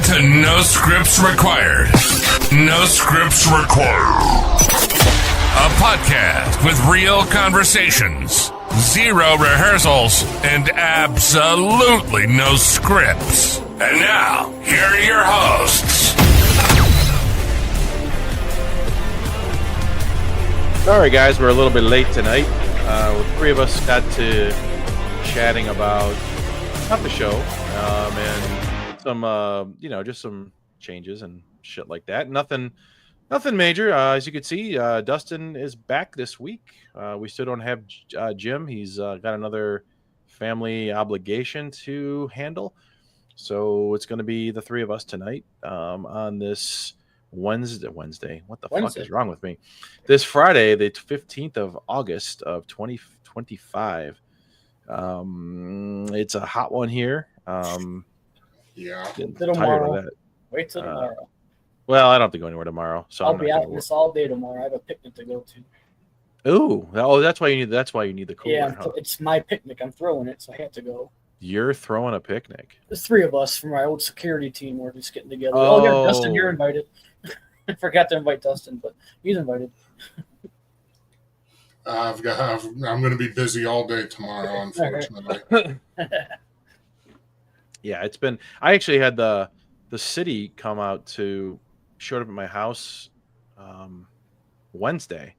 to No Scripts Required. No Scripts Required. A podcast with real conversations, zero rehearsals, and absolutely no scripts. And now, here are your hosts. Sorry guys, we're a little bit late tonight. The three of us got to chatting about not the show and some, just some changes and shit like that. Nothing major. As you can see, Dustin is back this week. We still don't have Jim. He's got another family obligation to handle. So it's going to be the three of us tonight on this Wednesday. What the fuck is wrong with me? This Friday, the 15th of August of 2025. It's a hot one here. Yeah. Tired of that. Wait till tomorrow. Well, I don't have to go anywhere tomorrow. So I'll be out this all day tomorrow. I have a picnic to go to. Ooh, that's why you need the cooler. Yeah, it's my picnic. I'm throwing it, so I have to go. You're throwing a picnic. There's three of us from my old security team. We're just getting together. Oh yeah, Dustin, you're invited. I forgot to invite Dustin, but he's invited. I'm going to be busy all day tomorrow, unfortunately. Yeah, it's been. I actually had the city come out showed up at my house Wednesday,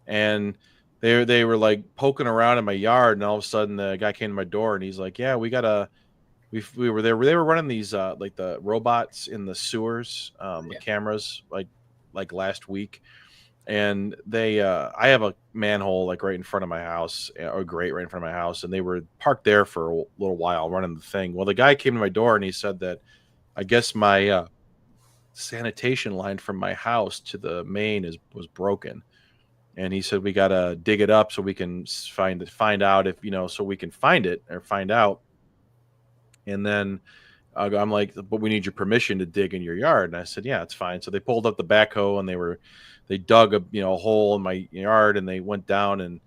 and they were like poking around in my yard, and all of a sudden the guy came to my door and he's like, "Yeah, we were there. They were running these like the robots in the sewers, the cameras like last week." And I have a manhole like right in front of my house, or grate right in front of my house, and they were parked there for a little while running the thing. Well, the guy came to my door and he said that I guess my sanitation line from my house to the main was broken, and he said we gotta dig it up so we can find out if so we can find it or find out. And then I'm like, but we need your permission to dig in your yard. And I said, yeah, it's fine. So they pulled up the backhoe and they dug a hole in my yard, and they went down and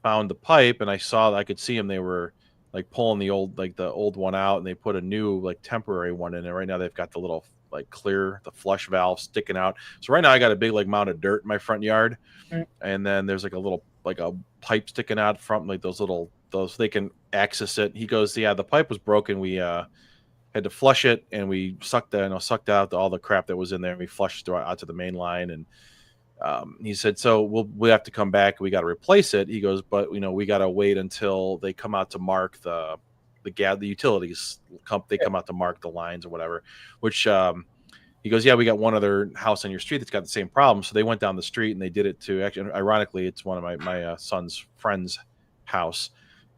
found the pipe. And I could see them. They were like pulling the old one out, and they put a new like temporary one in. And right now they've got the little like the flush valve sticking out. So right now I got a big like mound of dirt in my front yard, and then there's like a little like a pipe sticking out front, like those they can access it. He goes, yeah, the pipe was broken. We had to flush it, and we sucked out all the crap that was in there, and we flushed it out to the main line. And he said, so we have to come back. We got to replace it. He goes, but we got to wait until they come out to mark the utilities. They come out to mark the lines or whatever. Which he goes, yeah, we got one other house on your street that's got the same problem. So they went down the street and they did it to. Actually, ironically, it's one of my son's friend's house,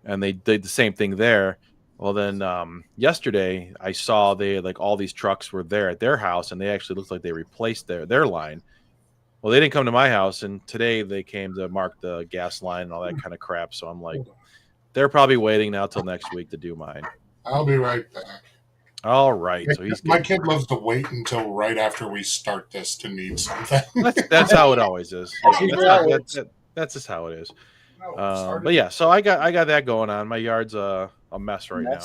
and they did the same thing there. Well, then yesterday I saw they like all these trucks were there at their house, and they actually looked like they replaced their line. Well, they didn't come to my house, and today they came to mark the gas line and all that kind of crap. So I'm like, they're probably waiting now till next week to do mine. I'll be right back. All right. So my kid loves to wait until right after we start this to need something. That's how it always is. That's just how it is. But yeah, so I got that going on. My yard's a mess right now.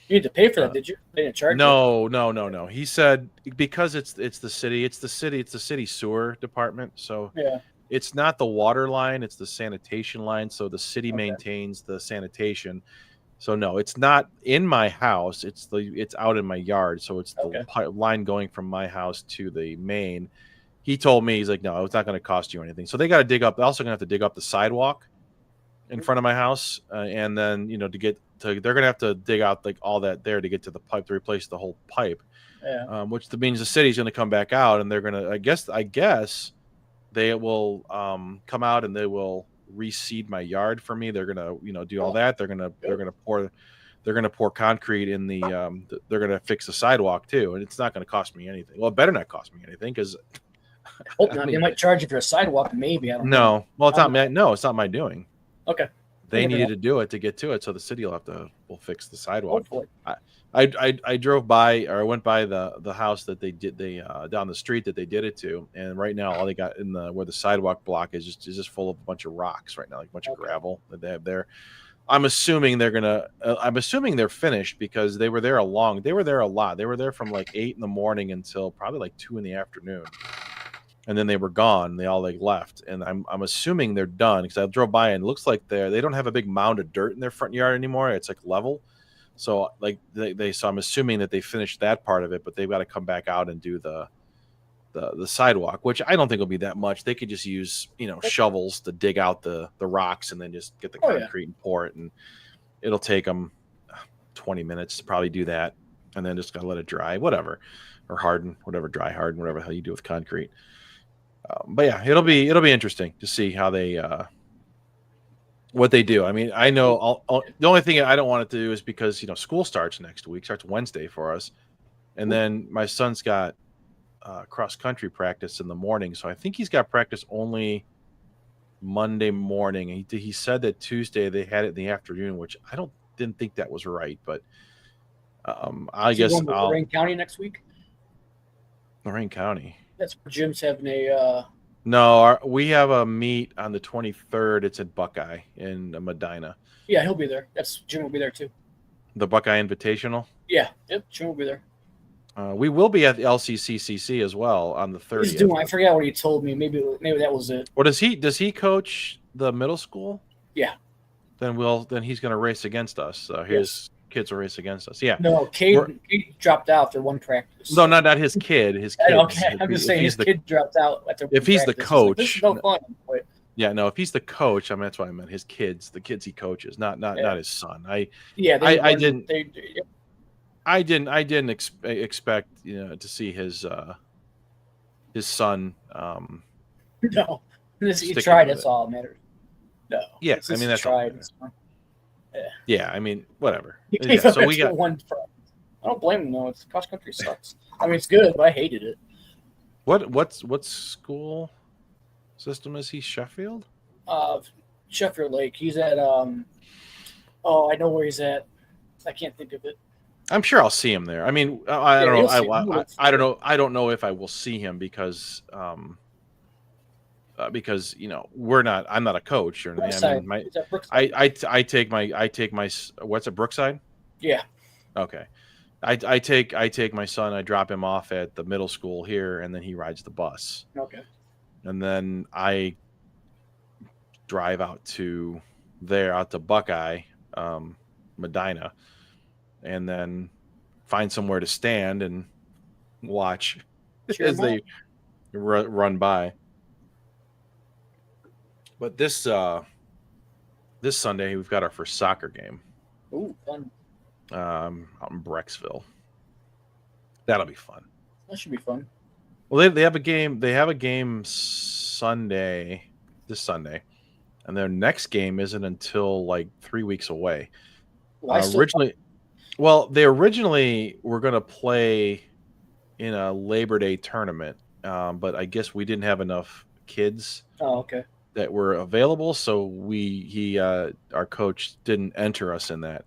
You need to pay for that, did you? They didn't charge you? No. He said because it's the city sewer department. So yeah, it's not the water line, it's the sanitation line. So the city maintains the sanitation. So no, it's not in my house. It's out in my yard. So it's the line going from my house to the main. He told me, he's like, no, it's not going to cost you anything. So they got to dig up. They're also going to have to dig up the sidewalk in front of my house, and then they're going to have to dig out like all that there to get to the pipe to replace the whole pipe. Yeah. Which means the city's going to come back out, and they're going to. I guess they will come out and they will reseed my yard for me. They're going to do all that. They're going to pour concrete in the. They're going to fix the sidewalk too, and it's not going to cost me anything. Well, it better not cost me anything because. Hope not. They might charge you for a sidewalk, maybe. I don't know. No, well, it's not. No, it's not my doing. Okay. They needed to do it to get to it, so the city will fix the sidewalk. Hopefully. I drove by, or I went by the house that they down the street that they did it to, and right now all they got where the sidewalk block is just full of a bunch of rocks right now, like a bunch of gravel that they have there. I'm assuming they're gonna. I'm assuming they're finished because they were there a lot. They were there from like 8 in the morning until probably like 2 in the afternoon, and then they were gone. They all like left, and I'm assuming they're done because I drove by and it looks like they don't have a big mound of dirt in their front yard anymore. It's like level, so like so I'm assuming that they finished that part of it, but they've got to come back out and do the sidewalk, which I don't think will be that much. They could just use shovels to dig out the rocks and then just get the concrete and pour it, and it'll take them 20 minutes to probably do that, and then just gotta let it dry, whatever, or harden, whatever, dry harden, whatever the hell you do with concrete. But yeah, it'll be interesting to see how they what they do. I mean, I know the only thing I don't want it to do is because school starts next week, starts Wednesday for us, and then my son's got cross country practice in the morning, so I think he's got practice only Monday morning. He said that Tuesday they had it in the afternoon, which I didn't think that was right, but I guess Lorain County next week. Lorain County. That's where Jim's having a. No, we have a meet on the 23rd. It's at Buckeye in Medina. Yeah, he'll be there. Jim will be there too. The Buckeye Invitational. Yeah, yep, Jim will be there. We will be at the LCCCC as well on the 30th. He's doing. I forgot what he told me. Maybe that was it. What does he coach the middle school? Yeah. Then he's going to race against us. His kids will race against us. Yeah. No, Cade dropped out after one practice. No, not his kid. His kid. Okay, I'm just saying his kid dropped out after. If he's the coach, this is no fun. But, yeah, no. If he's the coach, I mean that's what I meant. His kids, the kids he coaches, not his son. I didn't expect to see his son. No, he tried. That's all that matters. No. Yeah, I mean that's tried. Yeah, I mean whatever. So we got one. I don't blame him though. It's cross country sucks. I mean it's good, but I hated it. What school system is he? Sheffield. Sheffield Lake. He's at I know where he's at. I can't think of it. I'm sure I'll see him there. I mean, I don't know. I don't know. I don't know if I will see him because we're not. I'm not a coach or anything. I take my. What's it? Brookside. Yeah. Okay. I take my son. I drop him off at the middle school here, and then he rides the bus. Okay. And then I drive out to Buckeye, Medina. And then find somewhere to stand and watch as they run by. But this Sunday we've got our first soccer game. Ooh, fun! Out in Brecksville. That'll be fun. That should be fun. Well, they have a game. They have a game this Sunday, and their next game isn't until like 3 weeks away. They originally were going to play in a Labor Day tournament, but I guess we didn't have enough kids that were available, so our coach didn't enter us in that.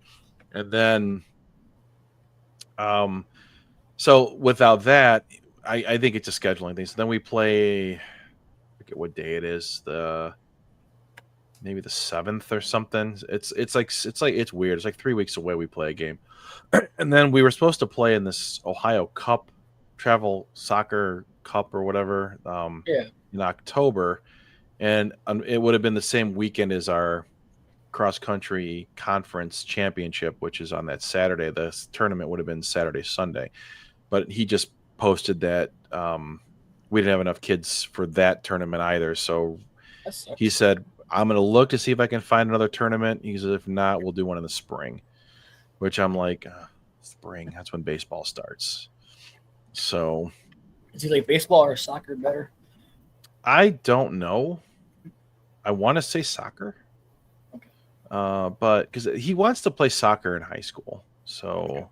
And then, so without that, I think it's a scheduling thing. So then we play, I forget what day it is, maybe the 7th or something. It's weird. It's like 3 weeks away. We play a game. And then we were supposed to play in this Ohio Cup, Travel Soccer Cup or whatever, in October, and it would have been the same weekend as our cross country conference championship, which is on that Saturday. The tournament would have been Saturday, Sunday, but he just posted that we didn't have enough kids for that tournament either. So he said, "I'm going to look to see if I can find another tournament." He said, "If not, we'll do one in the spring." Which I'm like, spring, that's when baseball starts. So. Is he like baseball or soccer better? I don't know. I want to say soccer. Okay. But because he wants to play soccer in high school. So.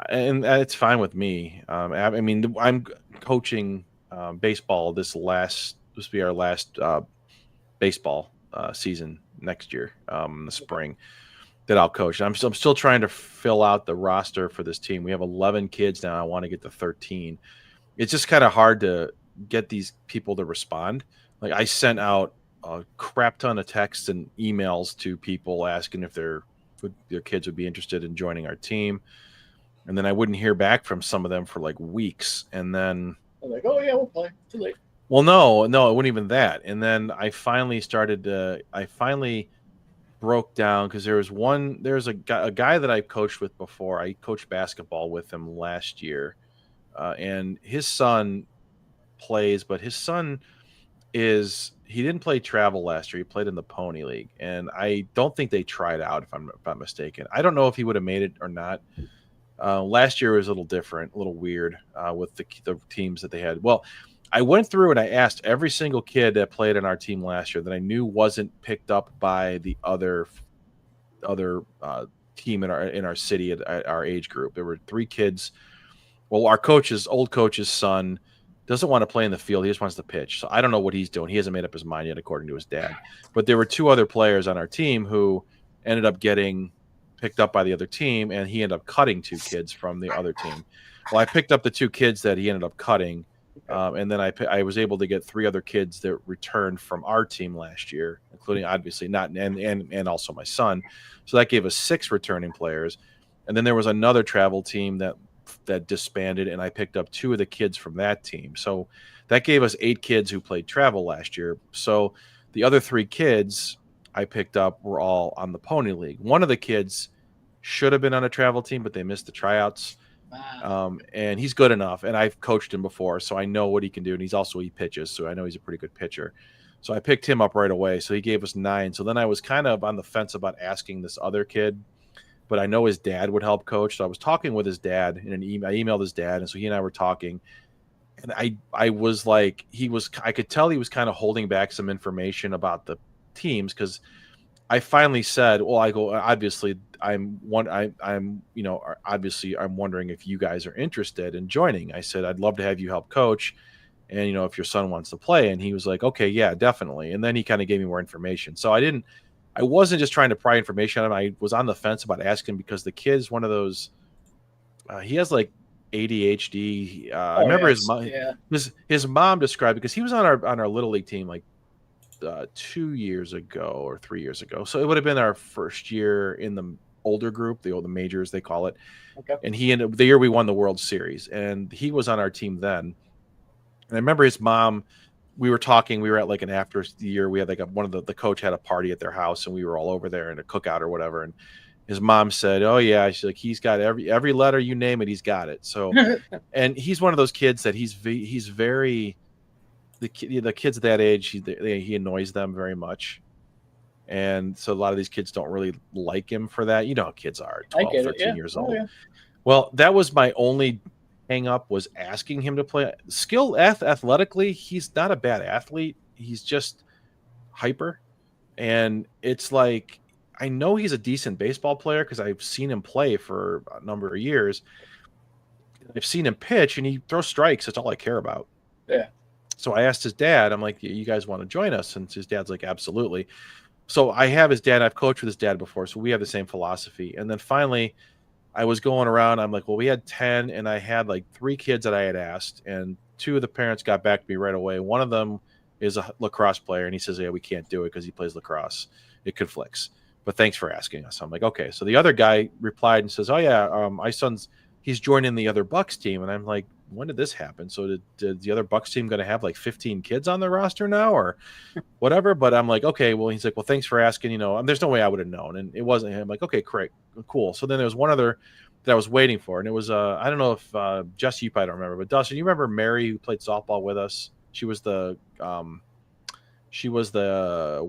And it's fine with me. I mean, I'm coaching baseball this will be our last baseball season next year in the spring. That I'll coach. I'm still trying to fill out the roster for this team. We have 11 kids now. I want to get to 13. It's just kind of hard to get these people to respond. Like I sent out a crap ton of texts and emails to people asking if their kids would be interested in joining our team. And then I wouldn't hear back from some of them for like weeks. And then I'm like, oh yeah, we'll play. Too late. well, no, it wasn't even that. And then I finally broke down because there's a guy that I coached with before. I coached basketball with him last year. And his son plays, but his son he didn't play travel last year. He played in the Pony League, and I don't think they tried out, if I'm not mistaken. I don't know if he would have made it or not. Last year was a little different, a little weird with the teams that they had. Well, I went through and I asked every single kid that played on our team last year that I knew wasn't picked up by the other team in our city at our age group. There were 3 kids. Well, our old coach's son doesn't want to play in the field. He just wants to pitch. So I don't know what he's doing. He hasn't made up his mind yet, according to his dad. But there were 2 other players on our team who ended up getting picked up by the other team, and he ended up cutting 2 kids from the other team. Well, I picked up the 2 kids that he ended up cutting, and then I was able to get 3 other kids that returned from our team last year, including obviously and also my son. So that gave us 6 returning players. And then there was another travel team that disbanded, and I picked up 2 of the kids from that team. So that gave us 8 kids who played travel last year. So the other 3 kids I picked up were all on the Pony League. One of the kids should have been on a travel team, but they missed the tryouts. Wow. And he's good enough, and I've coached him before, so I know what he can do. And he pitches, so I know he's a pretty good pitcher. So I picked him up right away. So he gave us 9. So then I was kind of on the fence about asking this other kid, but I know his dad would help coach. So I was talking with his dad in an email. I emailed his dad, and so he and I were talking. And I was like, I could tell he was kind of holding back some information about the teams, because I finally said, well, obviously I'm wondering if you guys are interested in joining. I said, I'd love to have you help coach, and if your son wants to play. And he was like, okay, yeah, definitely. And then he kind of gave me more information. So I wasn't just trying to pry information on him. I was on the fence about asking, because the kid's one of those, he has like ADHD. I remember his mom described, because he was on our Little League team like 2 years ago or 3 years ago. So it would have been our first year in the older group, the majors, they call it. Okay. And he ended the year we won the World Series, and he was on our team then. And I remember his mom, we were talking, we were at like an after year, we had like the coach had a party at their house, and we were all over there in a cookout or whatever. And his mom said, oh yeah, she's like, he's got every letter, you name it, he's got it. So, and he's one of those kids that he's very, the kids at that age, he annoys them very much. And so a lot of these kids don't really like him for that. How kids are 12, 13 years old. Yeah. Well, that was my only hang up, was asking him to play. Athletically, he's not a bad athlete. He's just hyper. And it's like, I know he's a decent baseball player because I've seen him play for a number of years. I've seen him pitch, and he throws strikes. That's all I care about. Yeah. So I asked his dad, I'm like, you guys want to join us? And his dad's like, absolutely. So I have his dad. I've coached with his dad before, so we have the same philosophy. And then finally, I was going around. I'm like, well, we had 10, and I had like 3 kids that I had asked, and 2 of the parents got back to me right away. One of them is a lacrosse player, and he says, yeah, we can't do it because he plays lacrosse. It conflicts. But thanks for asking us. I'm like, okay. So the other guy replied and says, oh yeah, my son's, he's joining the other Bucks team. And I'm like, when did this happen? So did the other Bucks team going to have like 15 kids on their roster now or whatever? But I'm like, okay, well, he's like, well, thanks for asking, there's no way I would have known. And it wasn't him. I'm like, okay, great. Cool. So then there was one other that I was waiting for. And it was, I don't know if Jess, you probably don't remember, but Dustin, you remember Mary, who played softball with us? She was the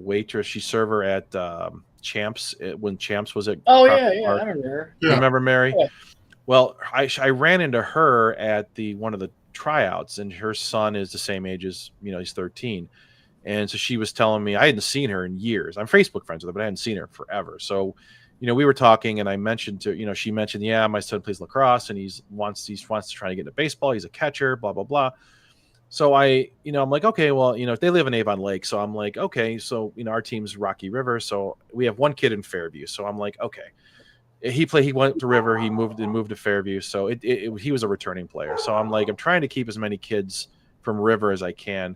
waitress. She server at Champs when Champs was at. Oh yeah, I remember her. You remember Mary? Yeah. Well, I ran into her at one of the tryouts, and her son is the same age as he's 13, and so she was telling me, I hadn't seen her in years. I'm Facebook friends with her, but I hadn't seen her forever. So, we were talking, and I mentioned she mentioned, yeah, my son plays lacrosse, and he wants to try to get into baseball. He's a catcher, blah blah blah. So I'm like, okay, well, they live in Avon Lake. So I'm like, okay, so, our team's Rocky River. So we have one kid in Fairview. So I'm like, okay, he went to River, he moved to Fairview. So he was a returning player. So I'm like, I'm trying to keep as many kids from River as I can.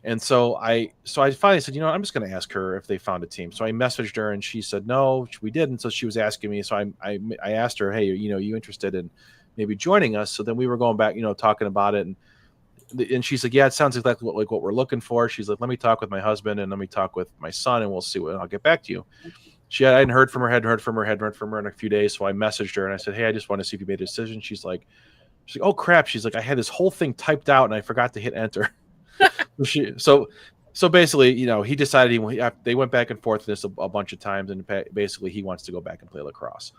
And so I finally said, I'm just going to ask her if they found a team. So I messaged her and she said, no, we didn't. So she was asking me. So I asked her, hey, you interested in maybe joining us? So then we were going back, talking about it. And she's like, yeah, it sounds exactly what we're looking for. She's like, let me talk with my husband and let me talk with my son and we'll see I'll get back to you. I hadn't heard from her, hadn't heard from her in a few dadays. So I messaged her and I said, hey, I just want to see if you made a decision. She's like, oh crap. She's like, I had this whole thing typed out and I forgot to hit enter. So basically, he decided they went back and forth this a bunch of times, and basically he wants to go back and play lacrosse.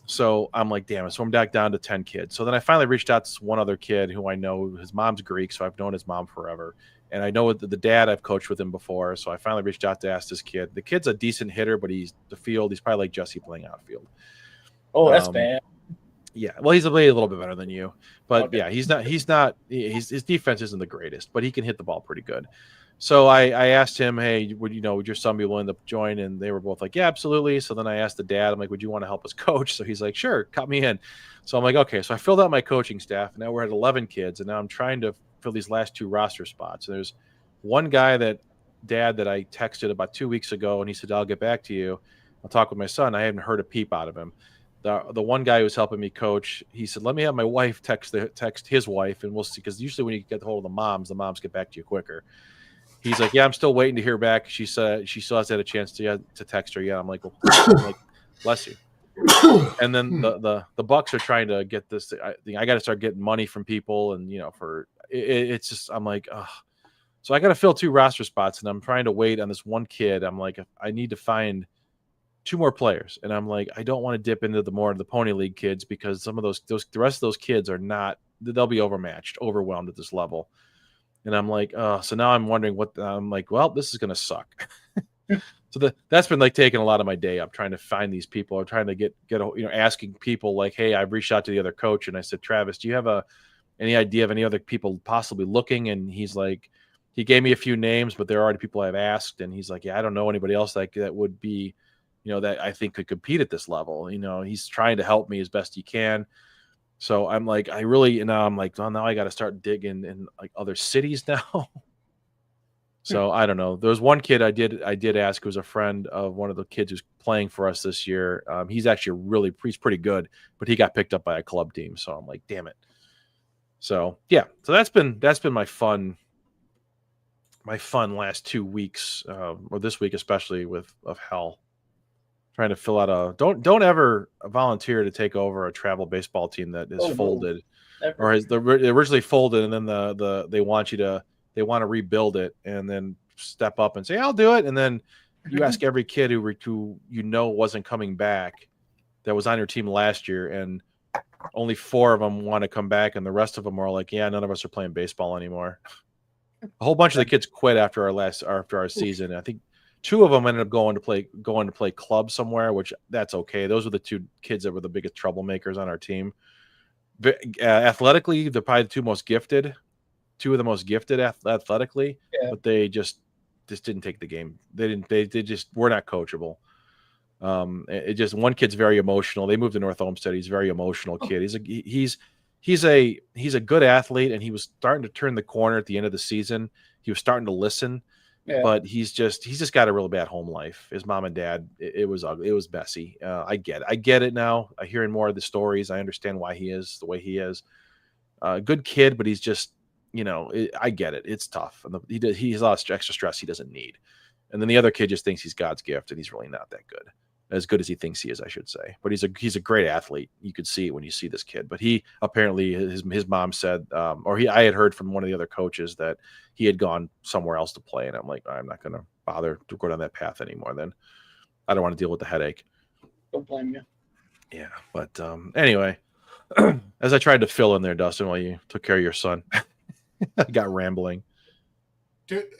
So I'm like, damn it. So I'm back down to 10 kids. So then I finally reached out to one other kid who I know, his mom's Greek, so I've known his mom forever. And I know the dad, I've coached with him before. So I finally reached out to ask this kid. The kid's a decent hitter, but he's probably like Jesse playing outfield. Oh, that's bad. Yeah, well, he's a little bit better than you, but okay. Yeah, his defense isn't the greatest, but he can hit the ball pretty good. So I asked him, hey, would your son be willing to join? And they were both like, yeah, absolutely. So then I asked the dad, I'm like, would you want to help us coach? So he's like, sure, cut me in. So I'm like, okay. So I filled out my coaching staff, and now we're at 11 kids, and now I'm trying to fill these last 2 roster spots. And there's one guy that I texted about 2 weeks ago, and he said, I'll get back to you. I'll talk with my son. I haven't heard a peep out of him. The one guy who was helping me coach, he said, let me have my wife text his wife, and we'll see. Because usually when you get hold of the moms get back to you quicker. He's like, yeah, I'm still waiting to hear back. She said she still hasn't had a chance to text her yet. I'm like, well, bless you. And then the Bucks are trying to get this. I got to start getting money from people, and it's just, I'm like, ugh. So I got to fill 2 roster spots, and I'm trying to wait on this one kid. I'm like, I need to find 2 more players, and I'm like, I don't want to dip into the Pony League kids, because some of the rest of those kids are not. They'll be overwhelmed at this level. And I'm like, so now I'm wondering I'm like, well, this is going to suck. So that's been like taking a lot of my day up, trying to find these people, or trying to get asking people like, hey, I've reached out to the other coach, and I said, Travis, do you have any idea of any other people possibly looking? And he's like, he gave me a few names, but there are already people I've asked, and he's like, yeah, I don't know anybody else that would be, that I think could compete at this level. He's trying to help me as best he can. So I'm like, now I'm like, well, now I got to start digging in like other cities now. So I don't know. There was one kid I did ask, who was a friend of one of the kids who's playing for us this year. He's actually he's pretty good, but he got picked up by a club team. So I'm like, damn it. So yeah, so that's been my fun last 2 weeks, or this week especially, of hell. Trying to fill out don't ever volunteer to take over a travel baseball team that is folded, or originally folded, and then they want to rebuild it, and then step up and say, I'll do it, and then you ask every kid who wasn't coming back, that was on your team last year, and only 4 of them want to come back, and the rest of them are like, yeah, none of us are playing baseball anymore. A whole bunch of the kids quit after our season. I think 2 of them ended up going to play club somewhere, which that's okay. Those were the 2 kids that were the biggest troublemakers on our team. Athletically, they're probably the 2 most gifted, 2 of the most gifted athletically, but they just didn't take the game. They just were not coachable. It just, one kid's very emotional. They moved to North Olmsted. He's a very emotional kid. He's a good athlete, and he was starting to turn the corner at the end of the season. He was starting to listen. Yeah. But he's just got a really bad home life. His mom and dad, it was ugly. It was messy. I get it now. I hearing more of the stories. I understand why he is the way he is. Good kid, but he's just, I get it. It's tough. And he's a lot of extra stress he doesn't need. And then the other kid just thinks he's God's gift, and he's really not that good. As good as he thinks he is, I should say. But he's a great athlete. You could see it when you see this kid. But he apparently, his mom said, I had heard from one of the other coaches that he had gone somewhere else to play. And I'm like, I'm not going to bother to go down that path anymore. Then I don't want to deal with the headache. Don't blame you. Yeah. But anyway, as I tried to fill in there, Dustin, while you took care of your son, I got rambling.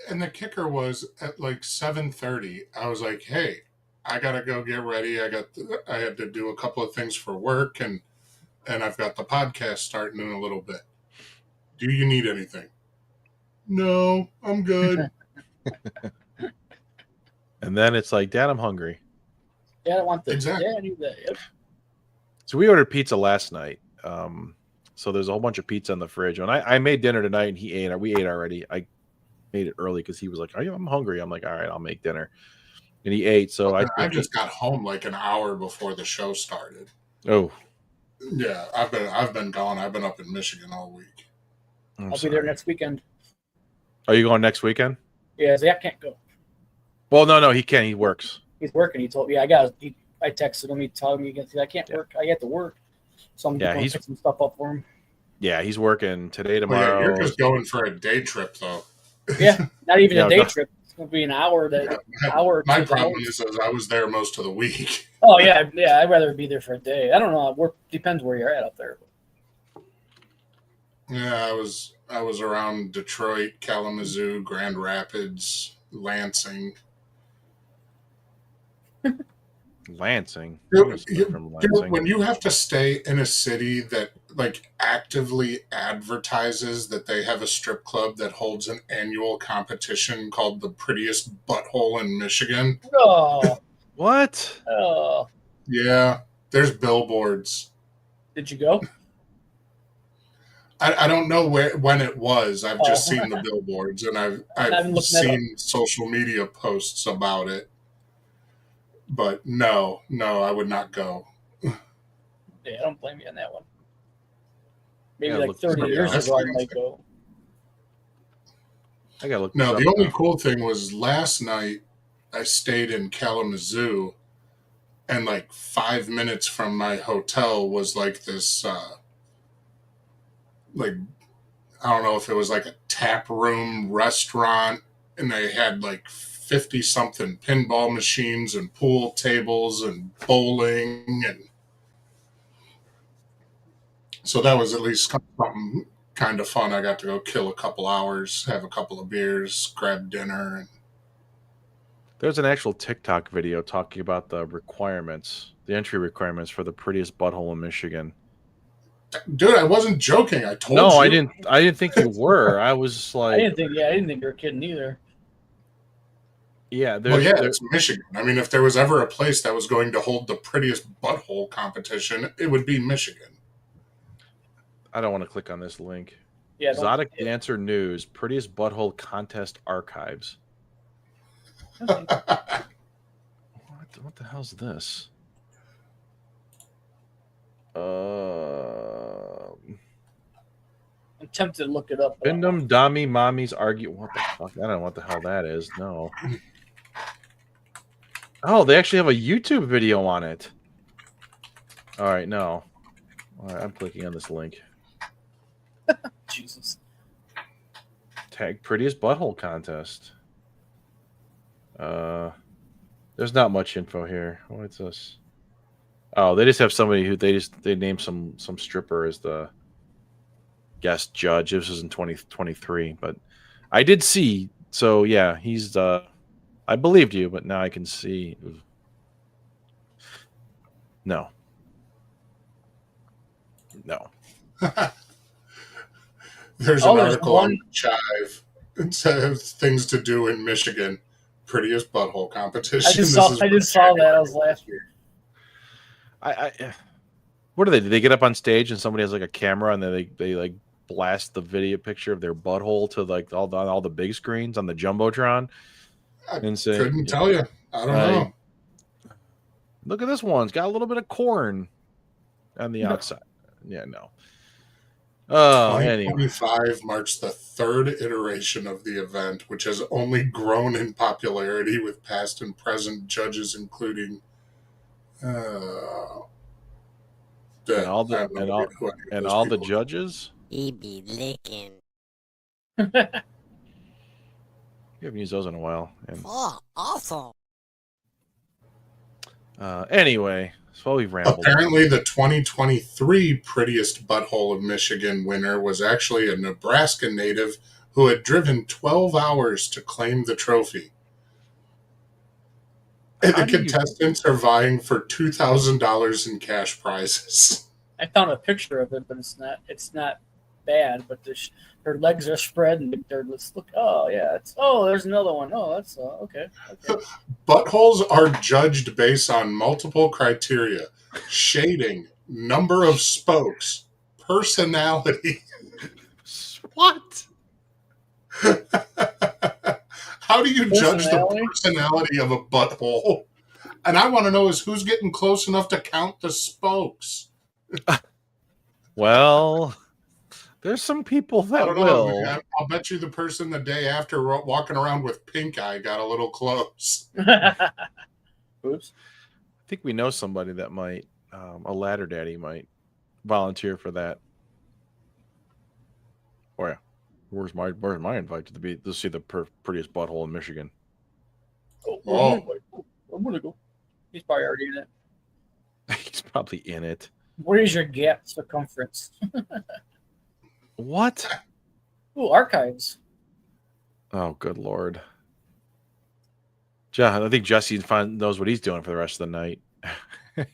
And the kicker was at like 7:30. I was like, hey, I gotta go get ready. I had to do a couple of things for work, and I've got the podcast starting in a little bit. Do you need anything? No, I'm good. And then it's like, Dad, I'm hungry. Yeah, I want this. Exactly. Yeah, I need that. Yep. So we ordered pizza last night. So there's a whole bunch of pizza in the fridge, and I made dinner tonight, and he ate. We ate already. made it early because he was like, I'm hungry. I'm like, all right, I'll make dinner. And he ate. So I just got home like an hour before the show started. Oh. Yeah, I've been gone. I've been up in Michigan all week. I'll be there next weekend. Are you going next weekend? Yeah, Zach can't go. Well, no, he can't. He works. He's working. He told me, I texted him. He told me, I can't work. I get to work. So I'm going to pick some stuff up for him. Yeah, he's working today, tomorrow. Well, yeah, you're just going for a day trip, though. Yeah, not even a day trip. It's going to be an hour. My problem is I was there most of the week. Oh, yeah. I'd rather be there for a day. I don't know. Depends where you're at up there. Yeah, I was around Detroit, Kalamazoo, Grand Rapids, Lansing. Lansing. When you have to stay in a city that like actively advertises that they have a strip club that holds an annual competition called the prettiest butthole in Michigan. Oh. What? Oh. Yeah, there's billboards. Did you go? I don't know when it was. I've just seen the billboards, and I've seen social media posts about it. But no, I would not go. Yeah, I don't blame you on that one. Maybe like 30 years ago, I might go. I gotta look. No, the only cool thing was last night I stayed in Kalamazoo, and like 5 minutes from my hotel was like this, like, I don't know if it was like a tap room restaurant, and they had like 50-something pinball machines and pool tables and bowling, and so that was at least something kind of fun. I got to go kill a couple hours, have a couple of beers, grab dinner. And there's an actual TikTok video talking about the entry requirements for the prettiest butthole in Michigan. Dude, I wasn't joking. I told you. No, I didn't think you were. I was like, I didn't think you were kidding either. Yeah, it's Michigan. I mean, if there was ever a place that was going to hold the prettiest butthole competition, it would be Michigan. I don't want to click on this link. Yeah, Exotic Dancer News, prettiest butthole contest archives. What the hell's this? I'm tempted to look it up. Bindum Dami Mommies argue. What the fuck? I don't know what the hell that is. No. Oh, they actually have a YouTube video on it. All right, no. All right, I'm clicking on this link. Jesus. Tag prettiest butthole contest. There's not much info here. What's this? Oh, they just have somebody who they named some stripper as the guest judge. This was in 2023, but I did see. So yeah, he's I believed you, but now I can see. No. There's an article on Chive. It says things to do in Michigan. Prettiest butthole competition. I just saw that. I was laughing. What do they do? They get up on stage and somebody has like a camera and then they like blast the video picture of their butthole to like all the big screens on the Jumbotron. And say, couldn't tell you. I don't know. Look at this one. It's got a little bit of corn on the outside. Yeah, no. 2025 marks the third iteration of the event, which has only grown in popularity with past and present judges, including all the judges. He be licking. You haven't used those in a while. Oh, awesome. Anyway, so we've rambled. Apparently, the 2023 Prettiest Butthole of Michigan winner was actually a Nebraska native who had driven 12 hours to claim the trophy. And the contestants are vying for $2,000 in cash prizes. I found a picture of it, but it's not bad. But her legs are spread, and let's look. Oh yeah, there's another one. Oh, that's okay. Buttholes are judged based on multiple criteria: shading, number of spokes, personality. What? How do you judge the Personality? personality of a butthole? And I want to know is who's getting close enough to count the spokes. Well, there's some people I that don't will. know. I'll bet you the person the day after walking around with pink eye got a little close. Oops. I think we know somebody that might. A ladder daddy might volunteer for that. Oh yeah, where's my invite to see the prettiest butthole in Michigan? Oh. I'm gonna go. He's probably already in it. He's probably in it. What is your gap circumference? What? Ooh, archives. Oh, good lord. I think Jesse knows what he's doing for the rest of the night.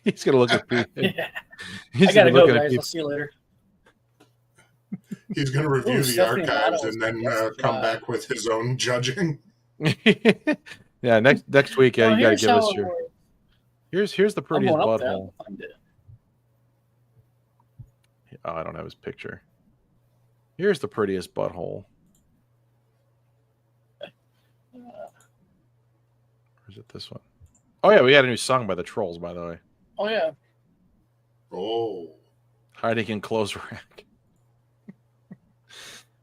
He's gonna look at people. Yeah. He's I gotta gonna go, look at guys. people. I'll see you later. He's going to review the Stephanie archives Maddles. and then Yes, come back with his own judging. Yeah, next week, Well, you gotta here's give how us it your. works. Here's the I'm prettiest going up there. butthole. I'll find it. Oh, I don't have his picture. Here's the prettiest butthole. Or is it this one? Oh yeah, we got a new song by the Trollz, by the way. Oh yeah. Oh. Hiding in clothes rack.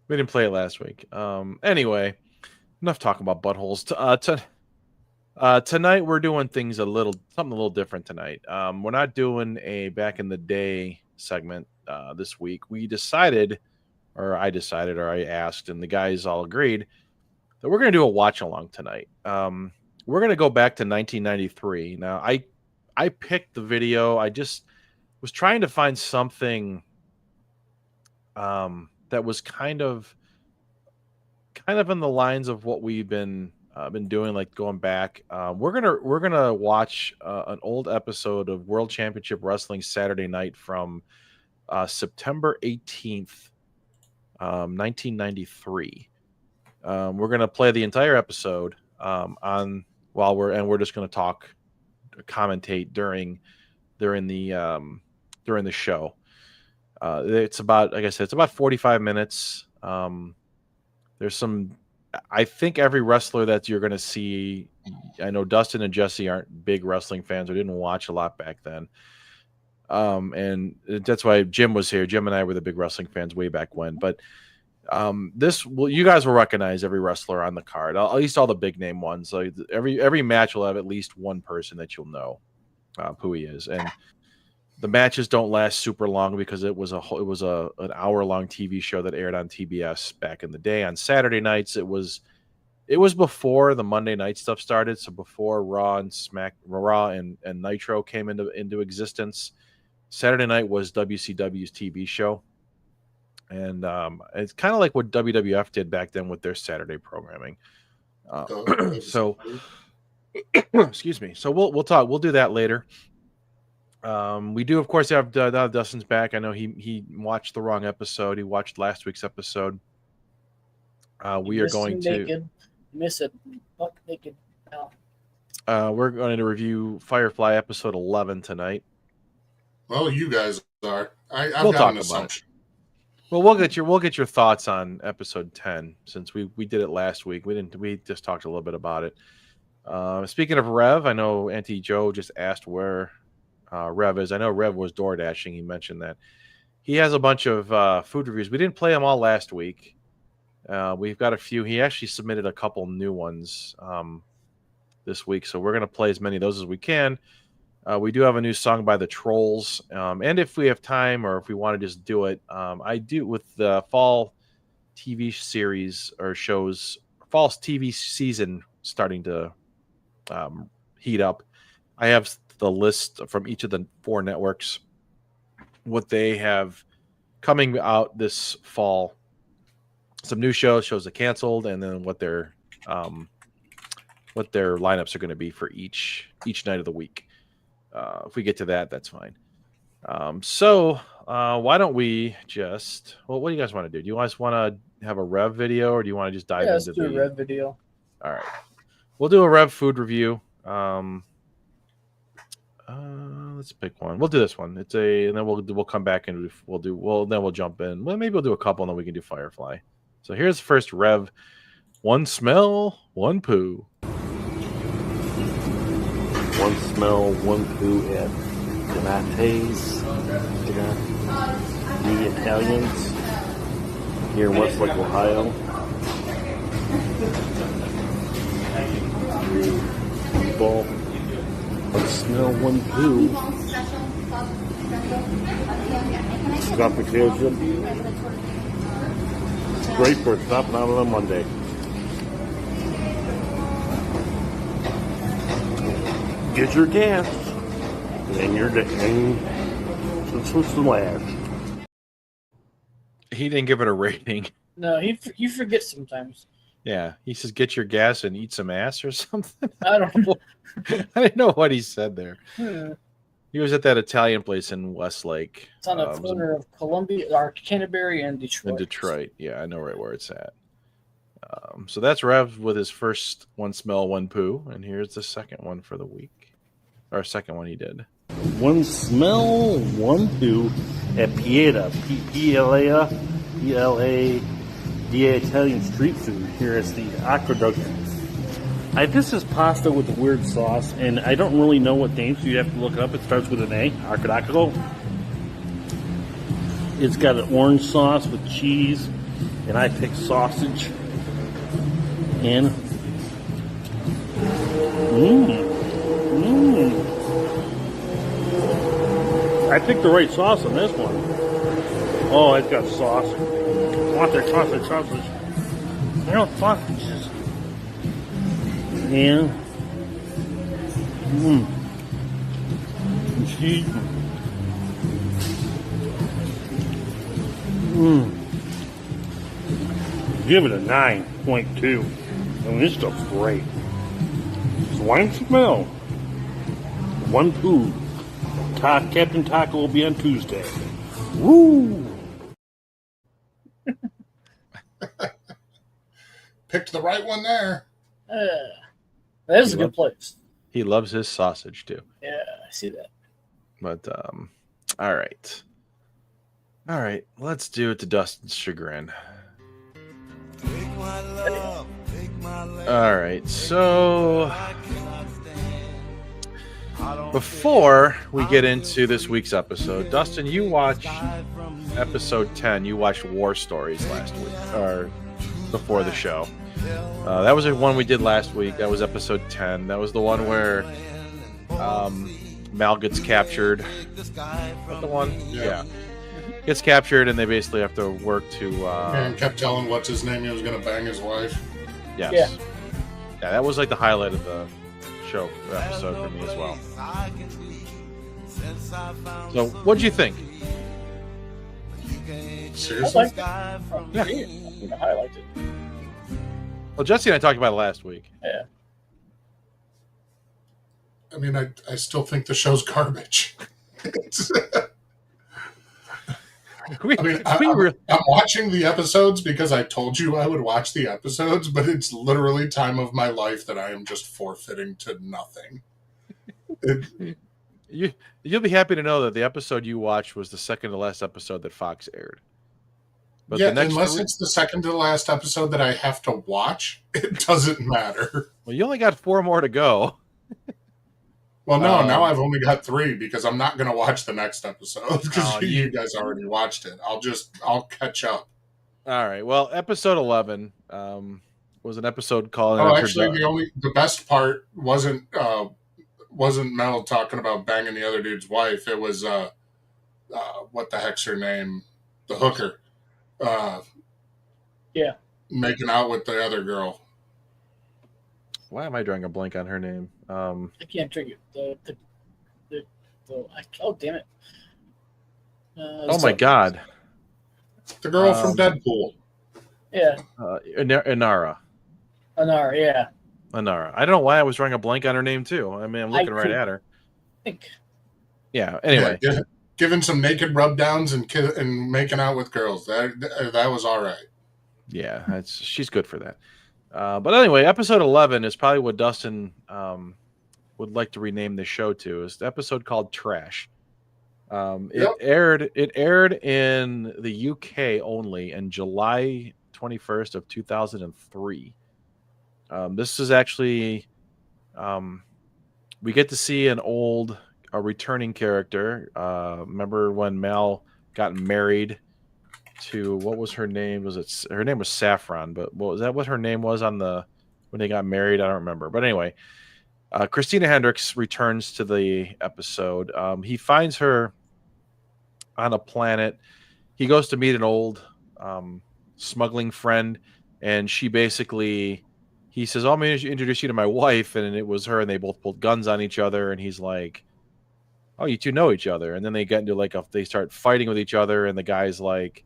We didn't play it last week. Anyway, enough talking about buttholes. Tonight we're doing things something a little different tonight. We're not doing a back in the day segment this week. I decided, or I asked, and the guys all agreed that we're going to do a watch along tonight. We're going to go back to 1993. Now, I picked the video. I just was trying to find something that was kind of in the lines of what we've been doing, like going back. We're gonna watch an old episode of World Championship Wrestling Saturday Night from September 18th, 1993. We're gonna play the entire episode we're just gonna commentate during the show. It's about, like I said, it's about 45 minutes. There's I think every wrestler that you're going to see, I know Dustin and Jesse aren't big wrestling fans or didn't watch a lot back then. And that's why Jim was here. Jim and I were the big wrestling fans way back when. But you guys will recognize every wrestler on the card, at least all the big name ones. Like every match will have at least one person that you'll know who he is. And the matches don't last super long because it was an hour-long TV show that aired on TBS back in the day. On Saturday nights, it was before the Monday night stuff started, so before Raw and Nitro came into existence. Saturday night was WCW's TV show, and it's kind of like what WWF did back then with their Saturday programming. So, excuse me. So we'll talk. We'll do that later. We do, of course, have Dustin's back. I know he watched the wrong episode. He watched last week's episode. We are going to miss it. Buck naked. we're going to review Firefly episode 11 tonight. Well, you guys are. I've We'll got talk an about assumption. Well, we'll get your thoughts on episode 10 since we did it last week. We just talked a little bit about it. Speaking of Rev, I know Auntie Joe just asked where Rev is. I know Rev was door dashing. He mentioned that he has a bunch of food reviews. We didn't play them all last week. We've got a few. He actually submitted a couple new ones this week, so we're going to play as many of those as we can. We do have a new song by the Trollz, and if we have time or if we want to just do it, I do with the fall TV series or shows, fall TV season starting to heat up. I have the list from each of the 4 networks, what they have coming out this fall. Some new shows that canceled, and then what their lineups are going to be for each night of the week. If we get to that, that's fine. So why don't we just? Well, what do you guys want to do? Do you guys want to have a Rev video, or do you want to just dive Let's into do the a Rev video? All right, we'll do a Rev food review. Let's pick one. We'll do this one. And then we'll come back and we'll jump in. Well, maybe we'll do a couple, and then we can do Firefly. So here's the first Rev One smell, one poo. One smell, one poo at Donate's. The Italians here in Westlake, Ohio. Ball. One smell, one poo. Got potato chip. Great for stopping out on a Monday. Get your gas, and your switch the lash. He didn't give it a rating. No, he forgets sometimes. Yeah, he says, "Get your gas and eat some ass" or something. I don't know. I didn't know what he said there. Hmm. He was at that Italian place in Westlake. It's on the corner of Columbia, or Canterbury, and Detroit. In Detroit, yeah, I know right where it's at. So that's Rev with his first one smell, one poo, and here's the second one for the week, or second one he did. One smell, one poo at Pieta, P-L-A, the Italian street food here is the Aqueduct. This is pasta with a weird sauce, and I don't really know what name, so you have to look it up. It starts with an A, Aqueducto. It's got an orange sauce with cheese, and I picked sausage. And I picked the right sauce on this one. Oh, it's got sauce. Sausage. I don't sausages. And cheese. Give it a 9.2. I mean, this stuff's great. So one smell, one poo. Captain Taco will be on Tuesday. Woo! Picked the right one there. That is a good place. He loves his sausage too. Yeah, I see that. But all right, let's do it to Dustin's chagrin. All right, so before we get into this week's episode, Dustin, you watched episode 10. You watched War Stories last week, or before the show. That was the one we did last week. That was episode 10. That was the one where Mal gets captured. Is that the one? Yeah. Gets captured, and they basically have to work to... and kept telling what's his name he was going to bang his wife. Yes. Yeah, that was like the highlight of the show episode for me as well. So, what'd you think? Seriously? I liked it. I highlighted it. Well, Jesse and I talked about it last week. Yeah. I mean, I still think the show's garbage. I'm watching the episodes because I told you I would watch the episodes, but it's literally time of my life that I am just forfeiting to nothing. You'll be happy to know that the episode you watched was the second to last episode that Fox aired. But yeah, unless it's the second to the last episode that I have to watch, it doesn't matter. Well, you only got 4 more to go. Well, no, now I've only got 3 because I'm not going to watch the next episode because you guys already watched it. I'll catch up. All right. Well, episode 11 was an episode called. Oh, actually, the best part wasn't Mel talking about banging the other dude's wife. It was what the heck's her name? The hooker. Making out with the other girl. Why am I drawing a blank on her name? I can't drink it. Oh, damn it. Oh, my God. The girl from Deadpool. Yeah. Inara. Anar, yeah. Inara. I don't know why I was drawing a blank on her name, too. I mean, I'm looking right at her. Yeah, anyway. Yeah, giving some naked rub downs and making out with girls. That was all right. Yeah, she's good for that. But anyway, episode 11 is probably what Dustin would like to rename the show to. Is the episode called Trash. It aired in the UK only in July 21st of 2003. This is actually we get to see a returning character. Remember when Mal got married to, what was her name? Her name was Saffron, but was that what her name was when they got married? I don't remember. But anyway, Christina Hendricks returns to the episode. He finds her on a planet. He goes to meet an old smuggling friend, and he says, "Oh, I'm going to introduce you to my wife," and it was her, and they both pulled guns on each other, and he's like, "Oh, you two know each other," and then they get into they start fighting with each other, and the guy's like,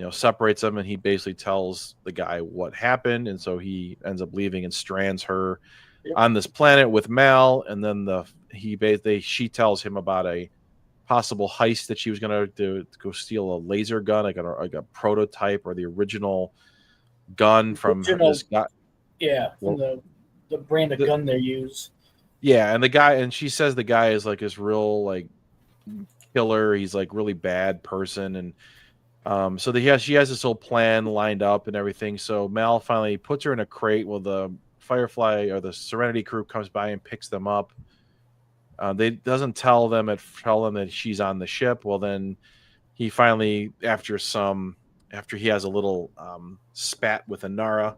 separates them, and he basically tells the guy what happened, and so he ends up leaving and strands her on this planet with Mal, and then she tells him about a possible heist that she was going to go steal a laser gun, like a prototype or the original gun from this guy. Yeah, from the brand of gun they use. Yeah, and she says the guy is like this real killer. He's like really bad person, and so she has this whole plan lined up and everything. So Mal finally puts her in a crate while the Firefly or the Serenity crew comes by and picks them up. They doesn't tell them that she's on the ship. Well, then he finally, after he has a little spat with Inara,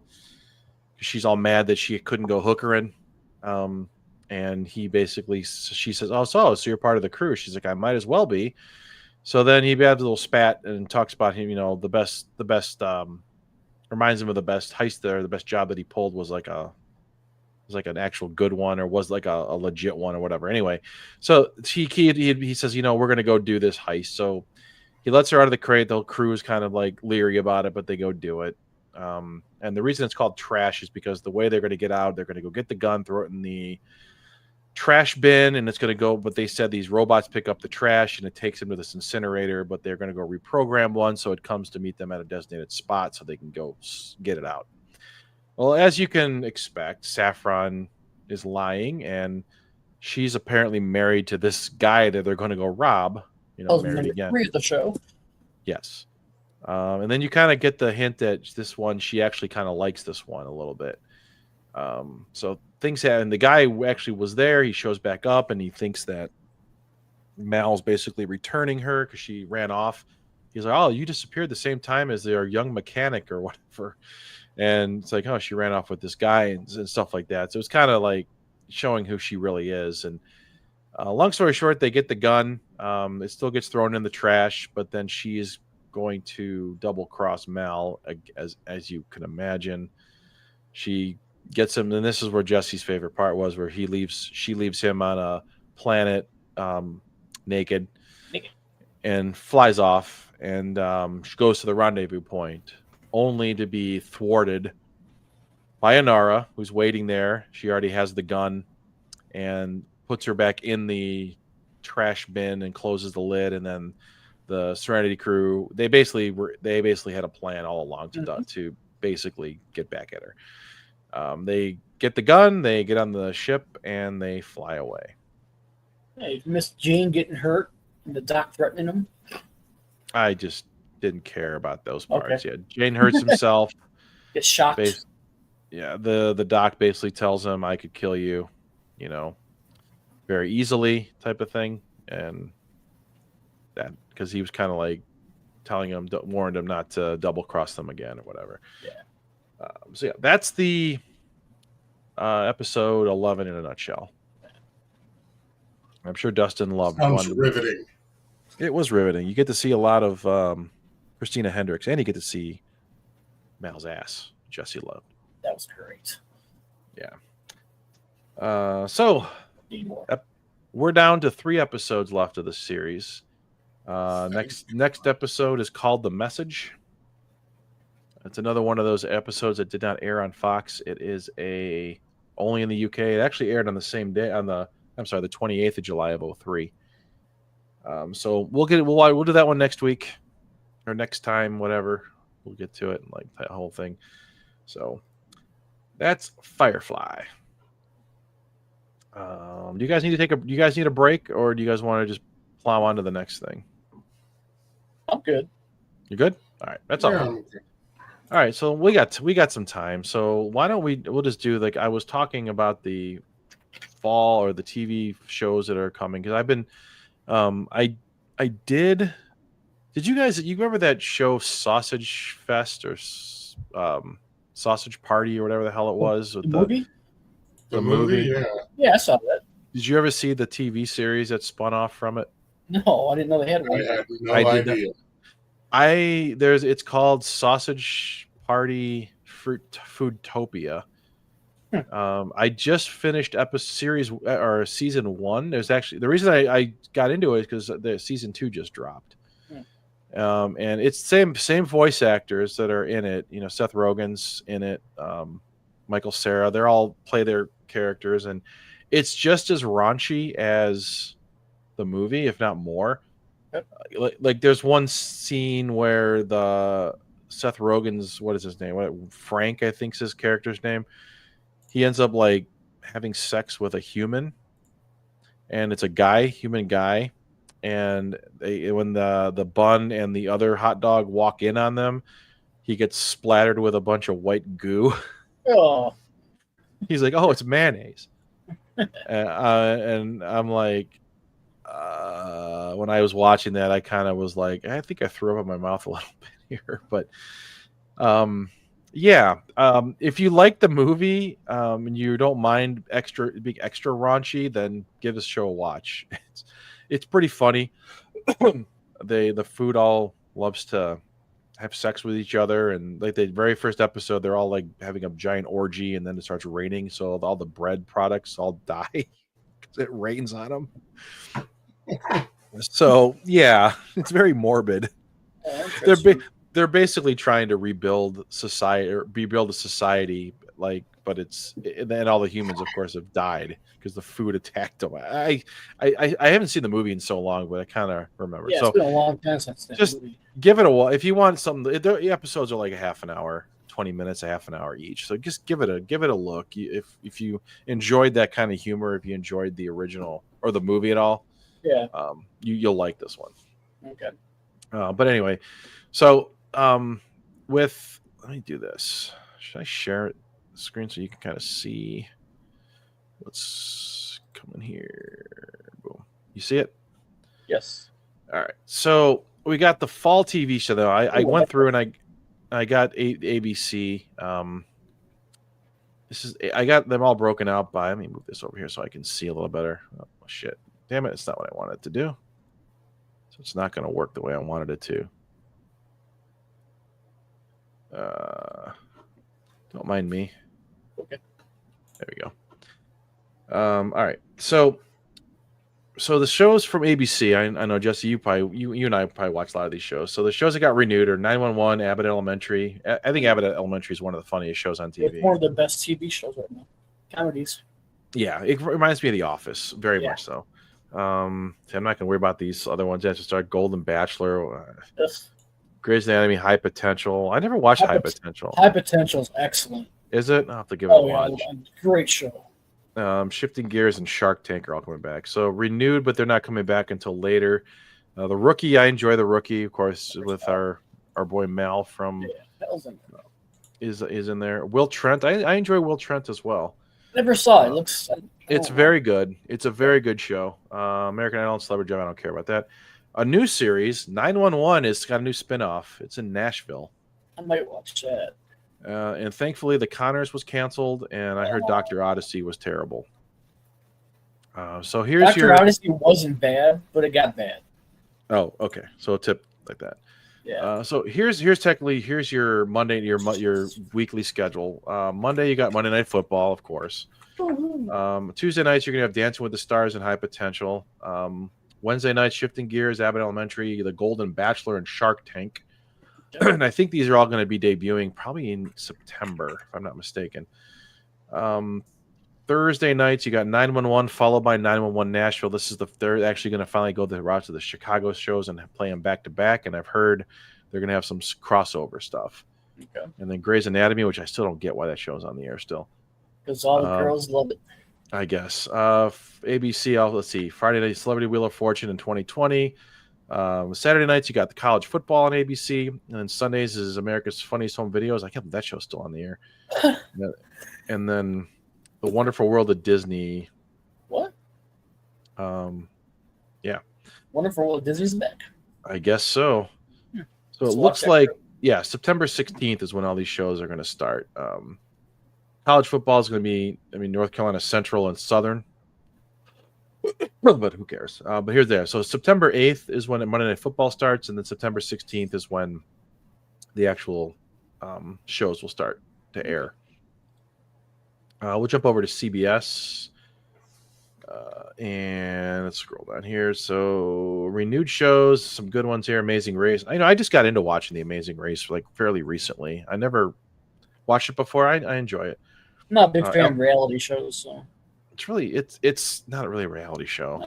she's all mad that she couldn't go hook her in. And she says, "Oh, so you're part of the crew?" She's like, "I might as well be." So then he has a little spat and talks about him. The best reminds him of the best heist there. The best job that he pulled was like an actual good one, or was like a legit one or whatever. Anyway, so he says, we're going to go do this heist. So he lets her out of the crate. The whole crew is kind of like leery about it, but they go do it. And the reason it's called trash is because the way they're going to get out, they're going to go get the gun, throw it in the trash bin, and it's going to go. But they said these robots pick up the trash and it takes them to this incinerator, but they're going to go reprogram one so it comes to meet them at a designated spot so they can go get it out. Well, as you can expect, Saffron is lying, and she's apparently married to this guy that they're going to go rob. Married again. 3 of the show. Yes. And then you kind of get the hint that this one, she actually kind of likes this one a little bit. So things happen. The guy who actually was there, he shows back up, and he thinks that Mal's basically returning her because she ran off. He's like, "Oh, you disappeared the same time as their young mechanic or whatever." And it's like, "Oh, she ran off with this guy," and stuff like that. So it's kind of like showing who she really is. And long story short, they get the gun. It still gets thrown in the trash, but then she's going to double cross Mal, as you can imagine. She gets him, and this is where Jesse's favorite part was, where she leaves him on a planet naked and flies off, and she goes to the rendezvous point, only to be thwarted by Inara, who's waiting there. She already has the gun and puts her back in the trash bin and closes the lid. And then the Serenity crew, they basically had a plan all along to basically get back at her. They get the gun, they get on the ship, and they fly away. Hey, Miss Jane getting hurt and the doc threatening him. I just didn't care about those parts. Okay. Yeah, Jane hurts himself. Gets shocked. The doc basically tells him, "I could kill you, very easily," type of thing, and that because he was kind of like telling him, warned him not to double cross them again or whatever. Yeah. So yeah, that's the episode 11 in a nutshell. I'm sure Dustin loved it. Sounds riveting. It was riveting. You get to see a lot of Christina Hendricks, and you get to see Mal's ass. Jesse loved. That was great. Yeah. So we're down to 3 episodes left of the series. Next episode is called The Message. It's another one of those episodes that did not air on Fox. It is only in the UK. It actually aired on the same day, the 28th of July of 2003. So we'll do that one next week or next time, whatever. We'll get to it and like that whole thing. So that's Firefly. Do you guys need a break, or do you guys want to just plow on to the next thing? I'm good. You good? All right. That's all. Yeah. All right, so we got some time. So why don't we'll just do like I was talking about the fall or the TV shows that are coming because I've been I did you remember that show Sausage Fest or Sausage Party or whatever the hell it was with The movie? The movie? movie, yeah. Yeah, I saw that. Did you ever see the TV series that spun off from it? No, I didn't know they had I one. had no I did idea. It's called Sausage Party Foodtopia. I just finished season 1. There's actually the reason I got into it is because the season 2 just dropped. And it's same voice actors that are in it. You know, Seth Rogen's in it, Michael Cera. They're all play their characters, and it's just as raunchy as the movie, if not more. Like there's one scene where the Seth Rogen's what is his name? Frank, I think's his character's name. He ends up like having sex with a human, and it's a human guy. And when the bun and the other hot dog walk in on them, he gets splattered with a bunch of white goo. Oh, He's like, "Oh, it's mayonnaise," and I'm like, when I was watching that, I kind of was like, I think I threw up in my mouth a little bit here, but yeah. If you like the movie and you don't mind being extra raunchy, then give this show a watch. It's pretty funny. The food all loves to have sex with each other, and like the very first episode, they're all like having a giant orgy, and then it starts raining, so all the bread products all die because it rains on them. So yeah, it's very morbid. They're basically trying to rebuild society or rebuild a society, like, but then all the humans, of course, have died because the food attacked them. I haven't seen the movie in so long, but I kind of remember. yeah, So it's been a long time since that just movie. give it a while if you want something. The episodes are like a half an hour, 20 minutes, a half an hour each. So just give it a look. If you enjoyed that kind of humor, if you enjoyed the original or the movie at all, Yeah. You'll like this one. Okay. But anyway, so let me do this. Should I share the screen so you can kind of see what's coming here? Boom. You see it? Yes. All right. So we got the fall TV show though. I went through and I got ABC. I got them all broken out by. Let me move this over here so I can see a little better. Oh shit! Damn it! It's not what I wanted to do. So it's not going to work the way I wanted it to. Don't mind me. Okay. There we go. All right. So the shows from ABC, I know, Jesse, you and I probably watch a lot of these shows. So the shows that got renewed are 911, Abbott Elementary. I think Abbott Elementary is one of the funniest shows on TV. It's one of the best TV shows right now. Comedies. Yeah, it reminds me of The Office, very much so. So I'm not going to worry about these other ones. I have to start Golden Bachelor, Yes. Grey's Anatomy, High Potential. I never watched High Potential. High Potential is excellent. Is it? I'll have to give it a watch. Great show. Shifting Gears and Shark Tank are all coming back. So renewed, but they're not coming back until later. The Rookie, I enjoy The Rookie, of course, with our boy Mal from is in there. Will Trent, I enjoy Will Trent as well. Never saw it. It's very good. It's a very good show. American Idol and Celebrity Drive, I don't care about that. A new series, 911, has got a new spinoff. It's in Nashville. I might watch that. And thankfully, The Connors was canceled, and I heard Dr. Odyssey was terrible. So here's Dr. Odyssey wasn't bad, but it got bad. Oh, okay. So a tip like that. Yeah. So here's your Monday, your weekly schedule. Monday you got Monday Night Football, of course. Tuesday nights you're gonna have Dancing with the Stars and High Potential. Wednesday night, Shifting Gears, Abbott Elementary, The Golden Bachelor, and Shark Tank. And I think these are all going to be debuting probably in September, if I'm not mistaken. Thursday nights, you got 911 followed by 911 Nashville. They're actually going to finally go the route to the Chicago shows and play them back to back. And I've heard they're going to have some crossover stuff. Okay. And then Grey's Anatomy, which I still don't get why that show's on the air still. Because all the girls love it. I guess. ABC, let's see. Friday night, Celebrity Wheel of Fortune in 2020. Saturday nights, you got the college football on ABC, and then Sundays is America's Funniest Home Videos. I can't believe that show's still on the air. And then The Wonderful World of Disney. What? Yeah. Wonderful World of Disney's back. I guess so. So Let's it watch looks that like, show. yeah, September 16th is when all these shows are going to start. College football is going to be, North Carolina Central and Southern. But who cares? But here's there. So September 8th is when Monday Night Football starts, and then September 16th is when the actual shows will start to air. We'll jump over to CBS. And let's scroll down here. So renewed shows, some good ones here. Amazing Race. I just got into watching The Amazing Race like fairly recently. I never watched it before. I enjoy it. I'm not a big fan of reality shows, so it's not really a reality show.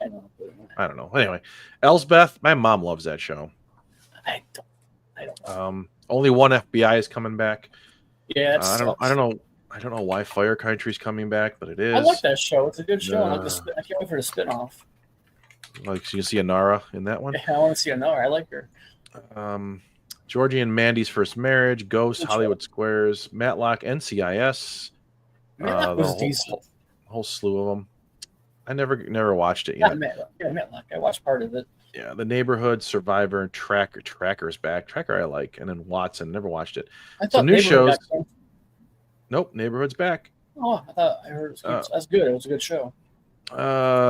I don't know. Anyway, Elsbeth, my mom loves that show. I don't. Only one FBI is coming back. Yeah, I don't know why Fire Country's coming back, but it is. I like that show. It's a good show. I can't wait for the spinoff. Like, so you see Anara in that one? Yeah, I want to see Anara. I like her. Georgie and Mandy's First Marriage, Ghost, Hollywood Squares, Matlock, NCIS. Matlock was decent. Whole slew of them. I never watched it Yeah, yet. Matlock. I watched part of it. Yeah, The Neighborhood, Survivor, Tracker's back. Tracker I like, and then Watson. Never watched it. I thought So new shows. got- Nope, Neighborhood's back. Oh, I heard it was good. That's good. It was a good show.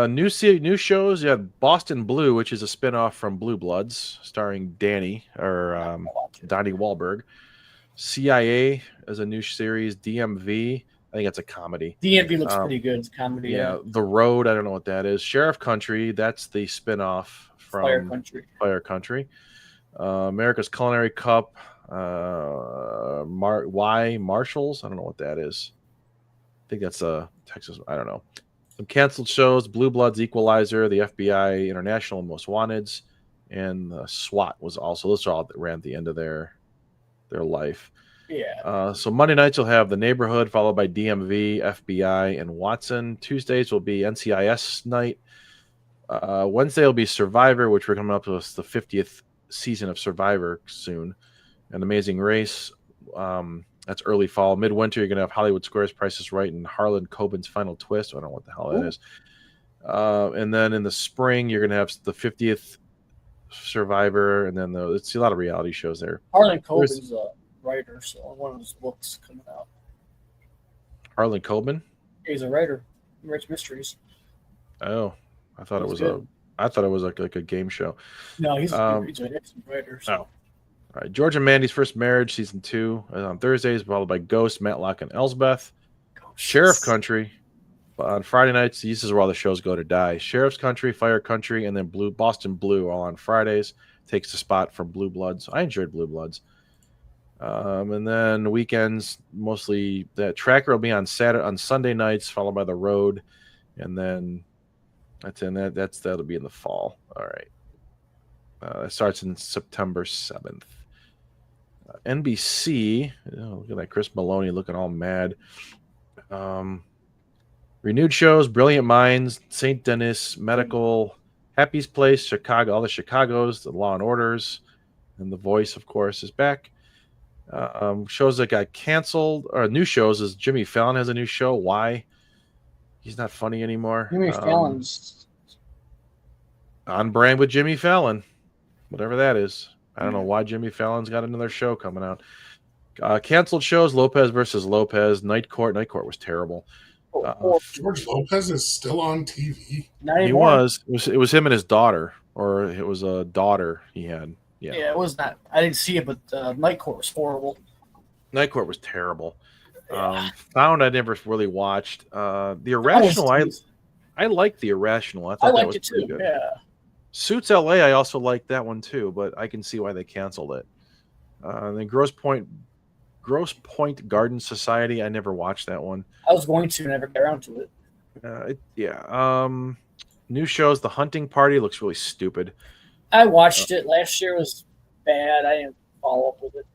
New shows. You had Boston Blue, which is a spinoff from Blue Bloods, starring Donnie Wahlberg. CIA is a new series. DMV. I think it's a comedy. DMV looks pretty good. It's a comedy. Yeah, The Road. I don't know what that is. Sheriff Country. That's the spinoff from Fire Country. America's Culinary Cup. Marshalls. I don't know what that is. I think that's Texas. I don't know. Some canceled shows: Blue Bloods, Equalizer, the FBI International, and Most Wanteds, and SWAT was also. Those are all that ran at the end of their life. Yeah. So Monday nights you'll have The Neighborhood, followed by DMV, FBI, and Watson. Tuesdays will be NCIS night. Wednesday will be Survivor, which we're coming up with the 50th season of Survivor soon. An Amazing Race. That's early fall. Midwinter, you're going to have Hollywood Squares, Price is Right, and Harlan Coben's Final Twist. I don't know what the hell that is. And then in the spring, you're going to have the 50th Survivor, and then it's a lot of reality shows there. Harlan Coben's a writer, so one of his books coming out. Harlan Coben? He's a writer. He writes mysteries. Oh, I thought it was like a game show. No, he's a writer. So. Oh. All right, George and Mandy's First Marriage, Season 2, is on Thursdays, followed by Ghost, Matlock, and Elsbeth. Sheriff Country, on Friday nights, this is where all the shows go to die. Sheriff's Country, Fire Country, and then Boston Blue, all on Fridays. Takes the spot from Blue Bloods. I enjoyed Blue Bloods. And then weekends, mostly the Tracker will be on Sunday nights, followed by The Road. And then that'll be in the fall. All right. It starts in September 7th. NBC, look at that Chris Maloney looking all mad. Renewed shows: Brilliant Minds, St. Denis, Medical, Happy's Place, Chicago, all the Chicagos, the Law and Orders, and The Voice, of course, is back. Shows that got canceled, or new shows, is Jimmy Fallon has a new show. Why? He's not funny anymore. Jimmy Fallon's on brand with Jimmy Fallon, whatever that is. I don't know why Jimmy Fallon's got another show coming out. Canceled shows: Lopez versus Lopez, Night Court. Night Court was terrible. George Lopez is still on TV. He was. It was him and his daughter, or it was a daughter he had. Yeah, it was not. I didn't see it, but Night Court was horrible. Night Court was terrible. Found I never really watched. The Irrational. I liked The Irrational. I thought that was pretty good. Yeah. Suits LA. I also liked that one too, but I can see why they canceled it. Then Grosse Pointe Garden Society. I never watched that one. I was going to, never got around to it. New shows: The Hunting Party looks really stupid. I watched it last year. It was bad. I didn't follow up with it.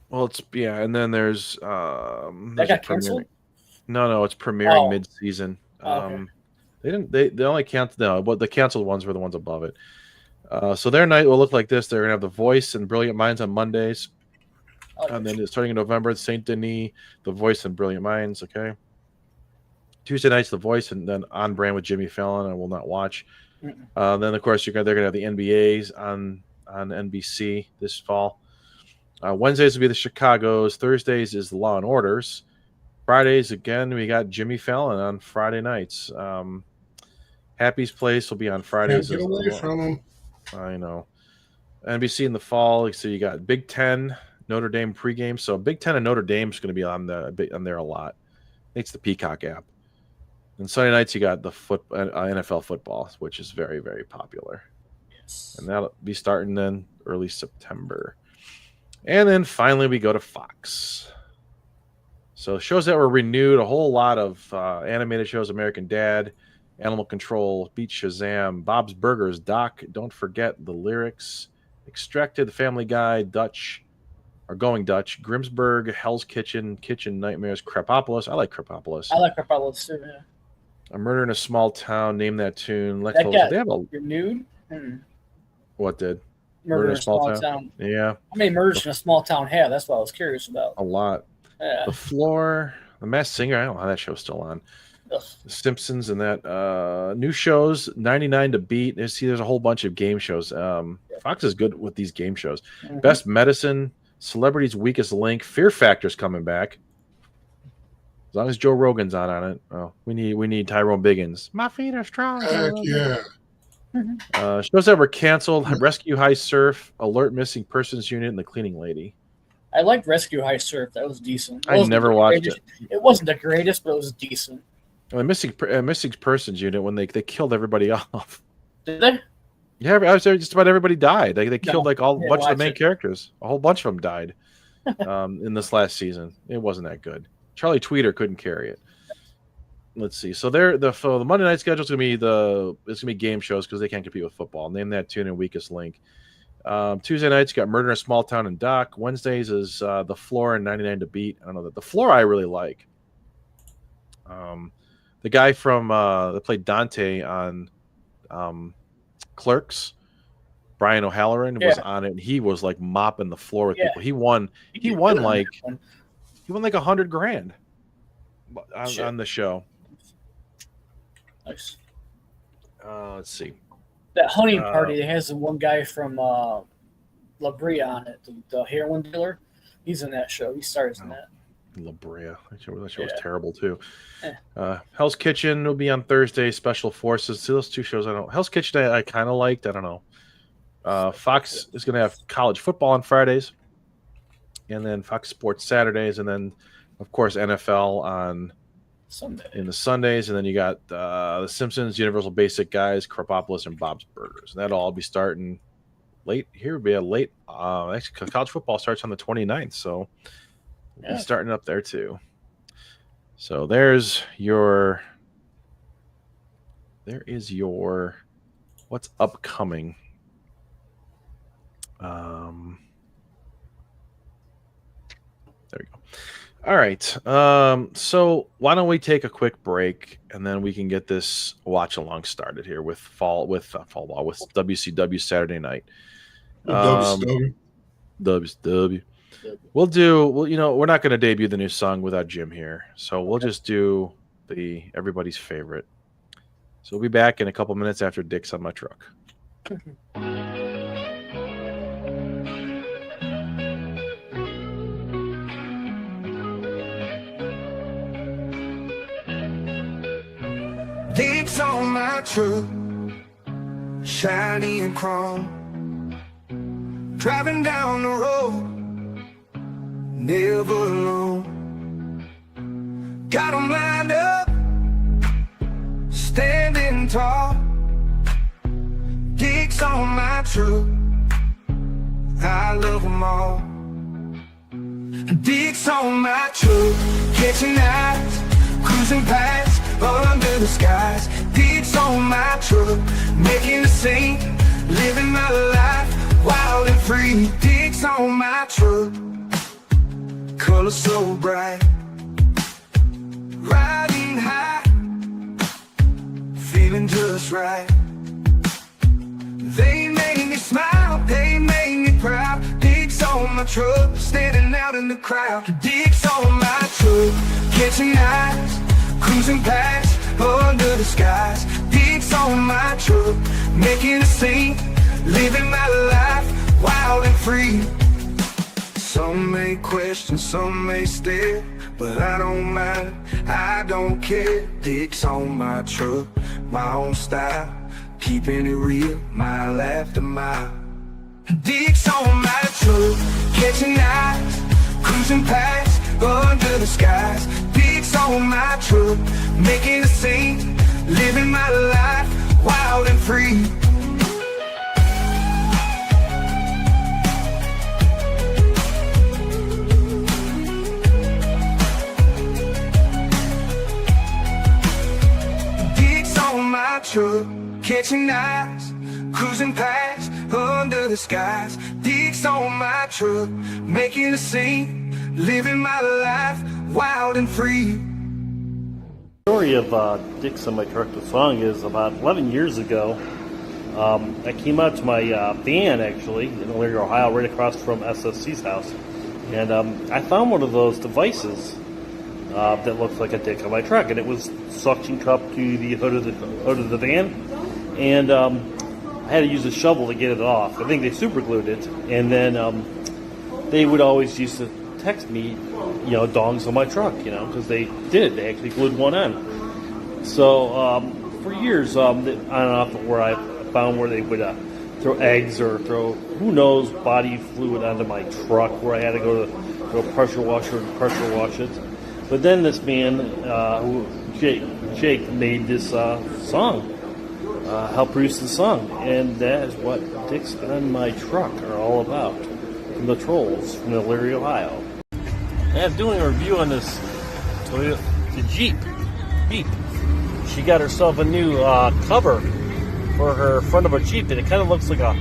Well, and then there's that got canceled. No, it's premiering mid-season. Okay. They only canceled. No, but the canceled ones were the ones above it. So their night will look like this. They're going to have The Voice and Brilliant Minds on Mondays. Oh, And then starting in November, St. Denis, The Voice and Brilliant Minds. Okay. Tuesday night's The Voice, and then On Brand with Jimmy Fallon. I will not watch. Then, of course, they're going to have the NBAs on NBC this fall. Wednesdays will be the Chicagos. Thursdays is the Law and Orders. Fridays, again, we got Jimmy Fallon on Friday nights. Happy's Place will be on Fridays. Get away from him. I know. NBC in the fall. So you got Big Ten, Notre Dame pregame. So Big Ten and Notre Dame is going to be on there a lot. It's the Peacock app. And Sunday nights you got the NFL football, which is very, very popular. yes. And that'll be starting then early September. And then finally we go to Fox. So shows that were renewed, a whole lot of animated shows: American Dad, Animal Control, Beat Shazam, Bob's Burgers, Doc, Don't Forget the Lyrics, Extracted, The Family Guy, Dutch, or Going Dutch, Grimsburg, Hell's Kitchen, Kitchen Nightmares, Crepopolis. I like Crepopolis. I like Crepopolis too. Yeah. A Murder in a Small Town, Name That Tune. Lex That Luthor. got They have a renewed. what did? Murder in a Small Town. Yeah, How many murders in a small town have? That's what I was curious about. a lot. Yeah. The Floor, The Masked Singer. I don't know how that show's still on. Ugh. The Simpsons and that. New shows, 99 to Beat. There's a whole bunch of game shows. Fox is good with these game shows. Mhm. Best Medicine, Celebrity's Weakest Link, Fear Factor's coming back. As long as Joe Rogan's on it. Oh, we need Tyrone Biggins. My feet are strong. Heck yeah. Shows that were canceled: Rescue High Surf, Alert Missing Persons Unit, and The Cleaning Lady. I liked Rescue High Surf. That was decent. I never watched it. It wasn't the greatest, but it was decent. The Missing Persons Unit, when they killed everybody off. Did they? Yeah, I was there. Just about everybody died. They killed like a bunch of the watch main it. characters. A whole bunch of them died in this last season. It wasn't that good. Charlie Tweeter couldn't carry it. Let's see. So the Monday night schedule is gonna be game shows because they can't compete with football. Name That Tune and Weakest Link. Tuesday nights you got Murder in a Small Town and Doc. Wednesdays is The Floor and 99 to Beat. I don't know that The Floor I really like. The guy from that played Dante on Clerks, Brian O'Halloran, was on it, and he was like mopping the floor with people. He won like $100,000 on the show. Nice. Let's see. That hunting party that has the one guy from La Brea on it, the heroin dealer. He's in that show. He stars in that. La Brea. That show was terrible too. Eh. Hell's Kitchen will be on Thursday. Special Forces. See, those two shows I don't. Hell's Kitchen I kind of liked. I don't know. Fox is going to have college football on Fridays, and then Fox Sports Saturdays, and then of course NFL on in the Sundays, and then you got the Simpsons, Universal Basic Guys, Crepopolis, and Bob's Burgers. And that'll all be starting late. Here would be a late. Actually, college football starts on the 29th, so we'll be starting up there too. So there is your what's upcoming. There we go. All right. So why don't we take a quick break and then we can get this watch along started here with WCW Saturday Night. WCW. We're not going to debut the new song without Jim here, so we'll just do everybody's favorite. So we'll be back in a couple minutes after Dick's on my truck. Dick's on my truck, shiny and chrome, driving down the road, never alone. Got 'em lined up, standing tall. Dick's on my truck, I love 'em all. Dick's on my truck, catching eyes, cruising past, under the skies. Dick's on my truck, making a scene, living my life wild and free. Dick's on my truck, color so bright, riding high, feeling just right. They made me smile, they made me proud. Dicks on my truck, standing out in the crowd. Dicks on my truck, catching eyes, cruising past, under the skies. Dicks on my truck, making a scene, living my life wild and free. Some may question, some may stare, but I don't mind, I don't care. Dicks on my truck, my own style, keeping it real, mile after mile. Dicks on my truck, catching eyes, cruising past, under the skies. Dicks on my truck, making a scene, living my life wild and free. Dicks on my truck, catching eyes, cruising past, under the skies. Dicks on my truck, making a scene, living my life wild and free. The story of Dicks on My Truck, the song, is about 11 years ago. I came out to my van, actually, in Elyria, Ohio, right across from SSC's house. And I found one of those devices that looks like a dick on my truck. And it was suction cupped to the hood of the van. And I had to use a shovel to get it off. I think they super glued it. And then they would always used to text me, dongs on my truck, because they did it. They actually glued one on. So for years, on and off, where I found where they would throw eggs or throw, who knows, body fluid onto my truck, where I had to go to a pressure washer and pressure wash it. But then this man, Jake, made this song, helped produce the song, and that is what Dicks on My Truck are all about. From the Trollz from Elyria, Ohio. I'm doing a review on this Toyota, the Jeep. She got herself a new cover for her front of her Jeep, and it kind of looks like a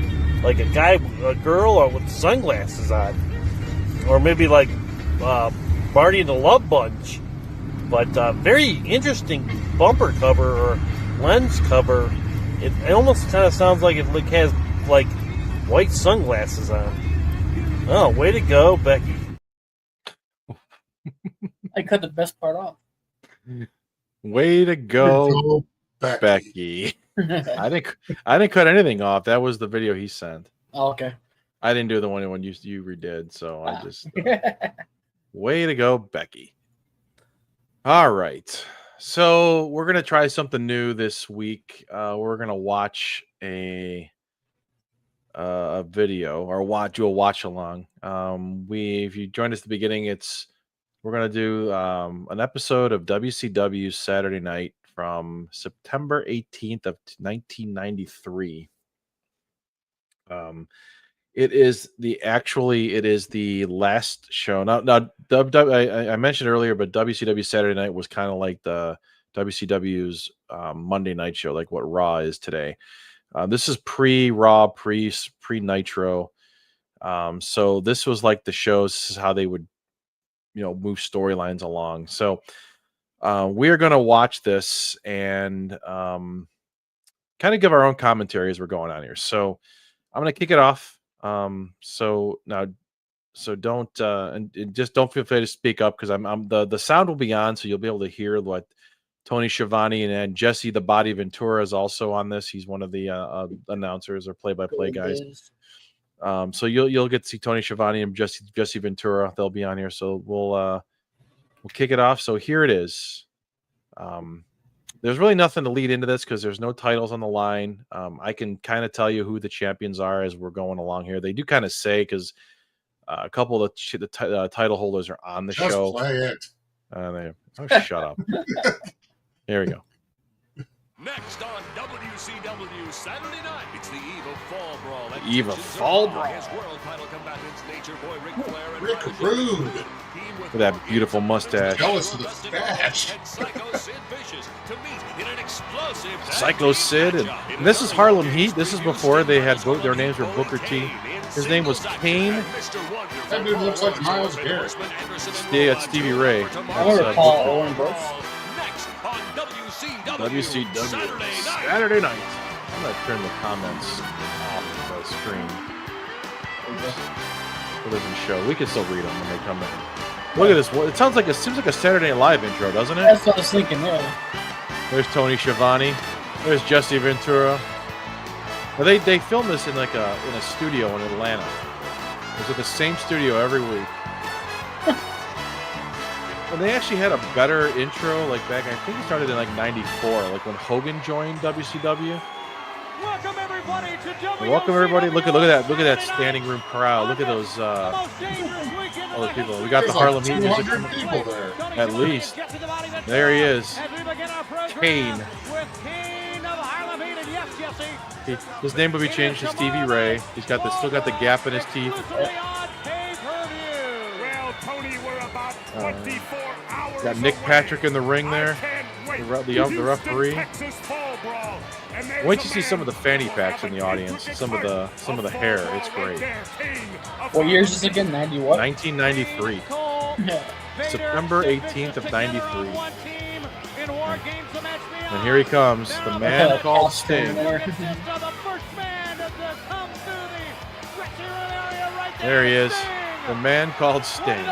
guy, a girl, or with sunglasses on, or maybe like Barney and the Love Bunch. But very interesting bumper cover or lens cover. It almost kind of sounds like it has like white sunglasses on. Oh, way to go, Becky. I cut the best part off. Way to go, Becky. I didn't cut anything off. That was the video he sent. Oh, okay. I didn't do the one when you redid, so I just way to go, Becky. All right. So we're gonna try something new this week. We're gonna watch a video or do a watch along. If you joined us at the beginning, we're gonna do an episode of WCW Saturday Night from September 18th of 1993. It is the last show. Now I mentioned earlier, but WCW Saturday Night was kind of like the WCW's Monday night show, like what Raw is today. This is pre-Raw, pre-Nitro. So this was like the shows. This is how they would, move storylines along. So we're going to watch this and kind of give our own commentary as we're going on here. So I'm going to kick it off. So don't and just don't feel free to speak up, because the sound will be on, so you'll be able to hear what Tony Schiavone and Jesse the Body Ventura is also on this. He's one of the announcers or play-by-play guys. So you'll get to see Tony Schiavone and Jesse Ventura. They'll be on here. So we'll kick it off. So here it is. There's really nothing to lead into this because there's no titles on the line. I can kind of tell you who the champions are as we're going along here. They do kind of say, because a couple of the title holders are on the show. Play it. Shut up. Here we go. Next on WCW Saturday Night, it's the Eve of Fall Brawl. Eve of Fall Brawl. Against world title combatants Nature Boy Ric Flair and Rick Rude. With that beautiful mustache. Jealous of the stash. Psycho Sid. And this is Harlem Heat. This is before they had their names were Booker T. His name was Kane. That dude looks like Myles Garrett. That's Stevie Ray. I remember Paul Owen Brooks. Next on WCW WCW Saturday Night. I'm gonna turn the comments off the screen. It doesn't show. We can still read them when they come in. Look at this. It seems like a Saturday Night Live intro, doesn't it? That's what I was thinking. Yeah. There's Tony Schiavone. There's Jesse Ventura. Well, they filmed this in like in a studio in Atlanta. It was at the same studio every week. And they actually had a better intro, like back. I think it started in like '94, like when Hogan joined WCW. Welcome everybody to WCW. Welcome everybody. Look at that. Look at that standing room crowd. Look at those other people. We got the Harlem Heat music. 200 people there. At least. There he is. Kane. His name will be changed to Stevie Ray. He's got still got the gap in his teeth. Got Nick Patrick in the ring there. The referee. Wait to see some of the fanny packs in the audience. Some of the hair. It's great. What year is this again? 90 what? 1993. September 18th of '93. And here he comes, the man called Sting. There he is, the man called Sting.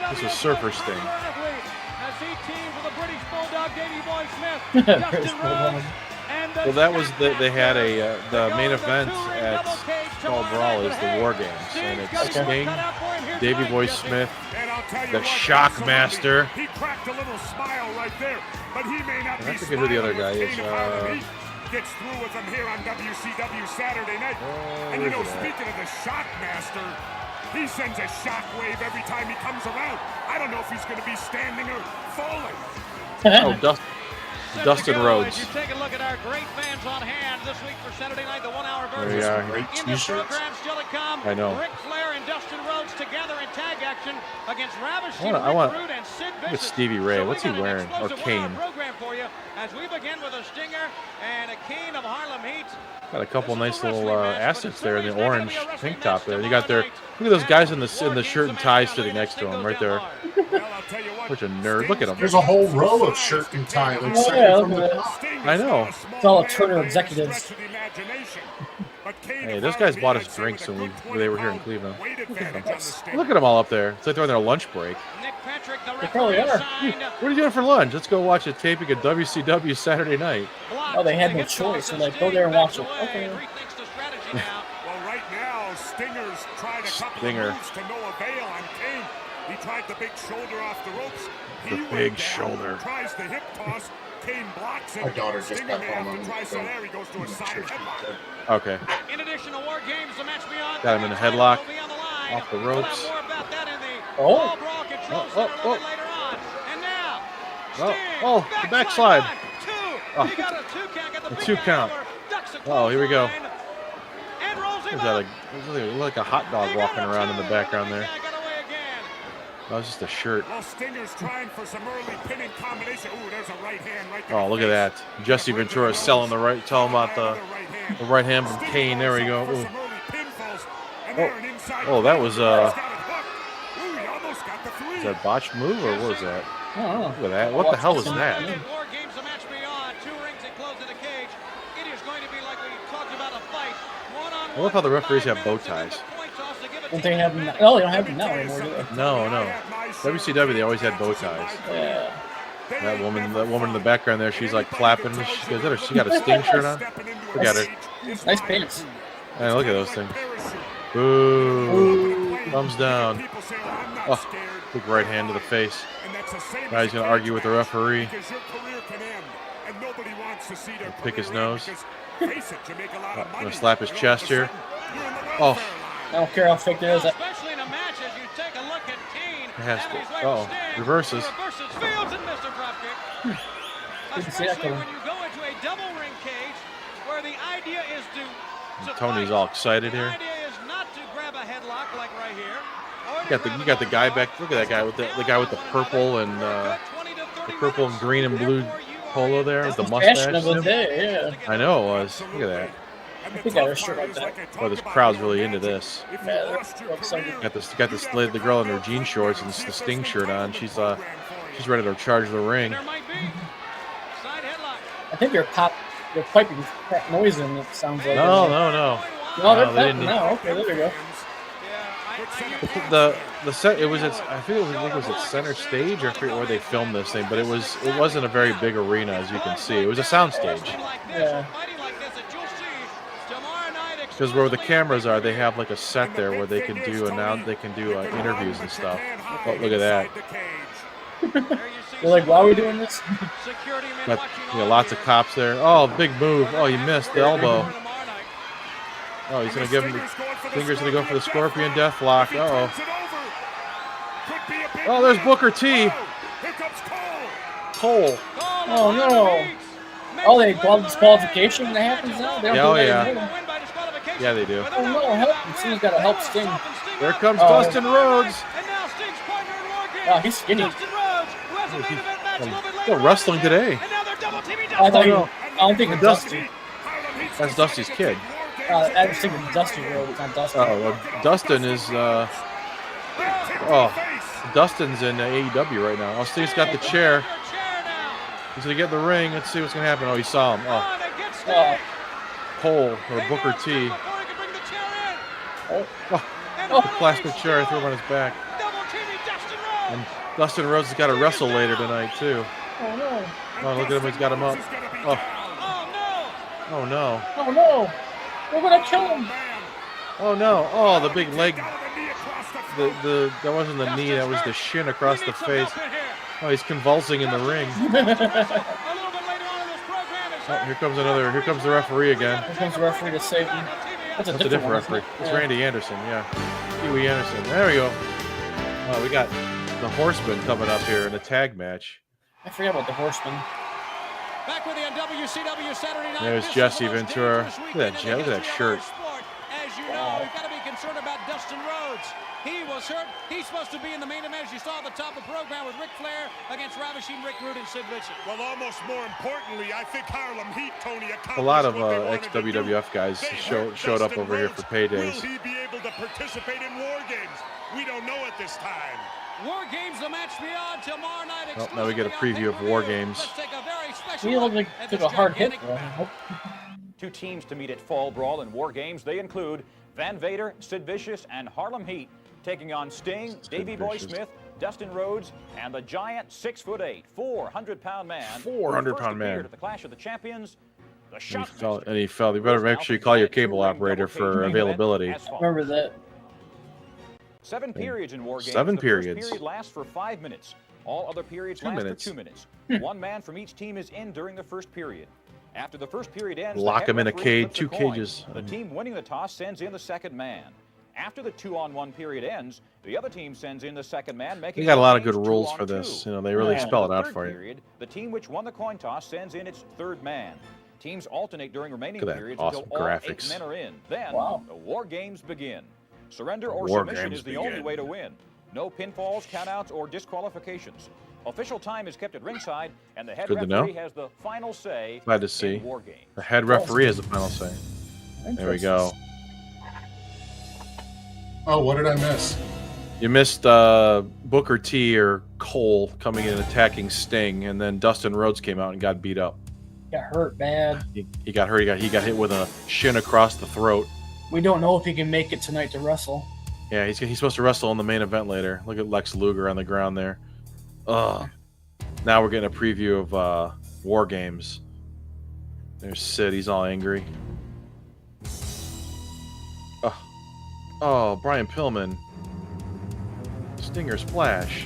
This is Surfer Sting. Well, that was they had the main event at Skull Brawl is the War Games, and it's Sting, Davey Boy Smith, the Shockmaster. He cracked a little smile right there, but he may not I forget who the other guy is. Gets through with him here on WCW Saturday Night. And you know, speaking of the Shockmaster, he sends a shockwave every time he comes around. I don't know if he's going to be standing or falling. Dustin Rhodes. You take a look at our great fans on hand this week for Saturday Night, the 1 hour version. There Great In the t-shirts. program still to come, I know. Ric Flair and Dustin Rhodes together in tag action against Ravishing I want Rick Rude and Sid look at Vicious. Stevie Ray. So What's he we got an wearing? Or explosive Kane? program for you as we begin with a Stinger and a Kane of Harlem Heat. Got a couple nice little assets there in the orange tank top there. You got their look at those guys in the shirt and ties sitting next to him right there. Such a nerd. Look at him. There's a whole row of shirt and tie, like Oh, second yeah, from the look at top. I know. It's all Turner executives. Hey, those guys bought us drinks when they were here in Cleveland. Look at them all up there. It's like they're on their lunch break. Nick Patrick, the They probably referee, are. signed. What are you doing for lunch? Let's go watch a taping of WCW Saturday Night. Oh, they had no choice. They're like, go there and watch it. Okay. Rethinks the strategy now. Well, right now, Stinger's tried a couple of moves to no avail on Kane. He tried the big shoulder off the ropes. He went big down, shoulder. Tries the hip toss. Kane blocks it. My daughter just Stinger got may home have to on try the some there. He goes to a side church. headlock. Okay. In addition to War Games, the match beyond. Got him in a headlock, off the ropes. We'll have more about that in the Oh. Ball Brawl Control Center a little bit later on. And now, Sting, the backslide. Two. Oh. He got a two count. Got the A big 2 count. hangover, ducks a Oh, here we go. clothesline, And rolls him Is that up. like a hot dog He got walking a around in the two. background Big there? guy got away again. That was just a shirt. Well, Stinger's trying for some early pinning combination. Ooh, there's a right hand right there. Oh, look at that. Jesse Ventura selling the right. Tell him about the right hand from Kane. There we go. Ooh. Oh, that was is that a botched move or what was that? I don't know. Look at that. What the hell is that? War Games, the match beyond. 2 rings enclosed in a cage. It is going to be like we talked about a fight. I love how the referees have bow ties. Don't they have them now? Oh, they don't have them now anymore, do they? No. WCW, they always had bow ties. Yeah. That woman in the background there, she's like clapping. She got a Sting shirt on. Look at her. Nice pants. And look at those things. Boo. Thumbs down. Oh, big right hand to the face. Now he's going to argue with the referee. Pick his nose. Going to slap his chest here. Oh, I don't care how fake it is. Especially in a match as you take a look at Kane. it has and his to. way Oh, Sting. reverses. Reverses Fields and missed a dropkick. Didn't see that Especially coming. when you go into a double ring cage where the idea is to Tony's fight. all excited The here. idea is not to grab a headlock like right here. You got the guy back. Look at that guy with the guy with the purple and green and blue polo there with the Fashion of the mustache. day, yeah. I know it was. Look at that. I think I had a shirt like that. Well, this crowd's really into this. Yeah, they're excited. Got the girl in her jean shorts and the Sting shirt on. She's ready to charge the ring. There might be. Side headlock. I think they're pop They're piping that noise in. It sounds like. No. No, they're they piping didn't. now. Okay, there we go. The set, it was I think it was at Center Stage, or I forget where they filmed this thing, but it wasn't a very big arena, as you can see. It was a sound stage. Yeah. Because where the cameras are, they have like a set there where they can do interviews and stuff. Oh, look at that! They're like, why are we doing this? Got lots of cops there. Oh, big move! Oh, you missed the elbow. Oh, he's gonna give him the fingers. Gonna go for the Scorpion Deathlock. Uh oh. Oh, there's Booker T. Cole. Oh no! Oh, they called disqualification when that happens now. They don't do that anymore. Yeah, they do. Oh no! Help! Someone's got to help Sting. There comes Dustin Rhodes. Oh, he's skinny. Still wrestling today. I don't think it's Dusty. That's Dusty's kid. I was thinking Dusty Rhodes, not Dusty. Oh, well, Dustin is. Dustin's in AEW right now. Oh, Sting's got the chair. He's gonna get in the ring. Let's see what's gonna happen. Oh, he saw him. Oh, Cole or Booker T. The plastic chair threw him on his back. And Dustin Rhodes has got to wrestle later tonight too. Oh no! Oh, look at him! He's got him up. Oh. Oh no! Oh no! We're gonna kill him! Oh no! Oh, the big leg. That wasn't the knee. That was the shin across the face. Oh, he's convulsing in the ring. Oh, here comes the referee again. Here comes the referee to save him. That's a different referee. It's Randy Anderson. Yeah, Pee-wee Anderson. There we go. Oh, we got the Horseman coming up here in a tag match. I forgot about the Horseman. Back with the WCW Saturday Night. There's Jesse Ventura. Look at that, look at that shirt. As you know, we've got to be concerned about Dustin Rhodes. He was hurt. He's supposed to be in the main event, as you saw at the top of the program, with Ric Flair against Ravishing Rick Rude and Sid Vicious. Well, almost more importantly, I think Harlem Heat, Tony, a lot of ex-WWF guys showed up over here for paydays. Will he be able to participate in War Games? We don't know at this time. War Games, the match beyond tomorrow night. Oh, now we get a preview of War Games. He looked like took a hard hit. Two teams to meet at Fall Brawl and War Games. They include Van Vader, Sid Vicious, and Harlem Heat, taking on Sting, Davey Boy Smith, Dustin Rhodes, and the giant 6'8", 400-pound man. 400-pound man. At the Clash of the Champions. He fell. You better make sure you call your cable operator for availability. Remember that. 7 periods in War Games. 7 periods. The first period lasts for 5 minutes. All other periods last for 2 minutes. One man from each team is in during the first period. After the first period ends, lock him in a cage, 2 cages. The team winning the toss sends in the second man. After the 2-on-1 period ends, the other team sends in the second man, making. We got a lot of good rules for this. You know, they really spell it out for you. The team which won the coin toss sends in its third man. Teams alternate during remaining periods awesome until all graphics. 8 men are in. Then the War Games begin. Surrender or War submission Games is the only way to win. No pinfalls, countouts, or disqualifications. Official time is kept at ringside, and the head referee has the final say. Glad to see. In War Games. The head referee has the final say. There we go. Oh, what did I miss? You missed Booker T or Cole coming in and attacking Sting, and then Dustin Rhodes came out and got beat up. Got hurt bad. He got hurt. He got hit with a shin across the throat. We don't know if he can make it tonight to wrestle. Yeah, he's supposed to wrestle in the main event later. Look at Lex Luger on the ground there. Ugh. Now we're getting a preview of War Games. There's Sid. He's all angry. Oh, Brian Pillman. Stinger Splash.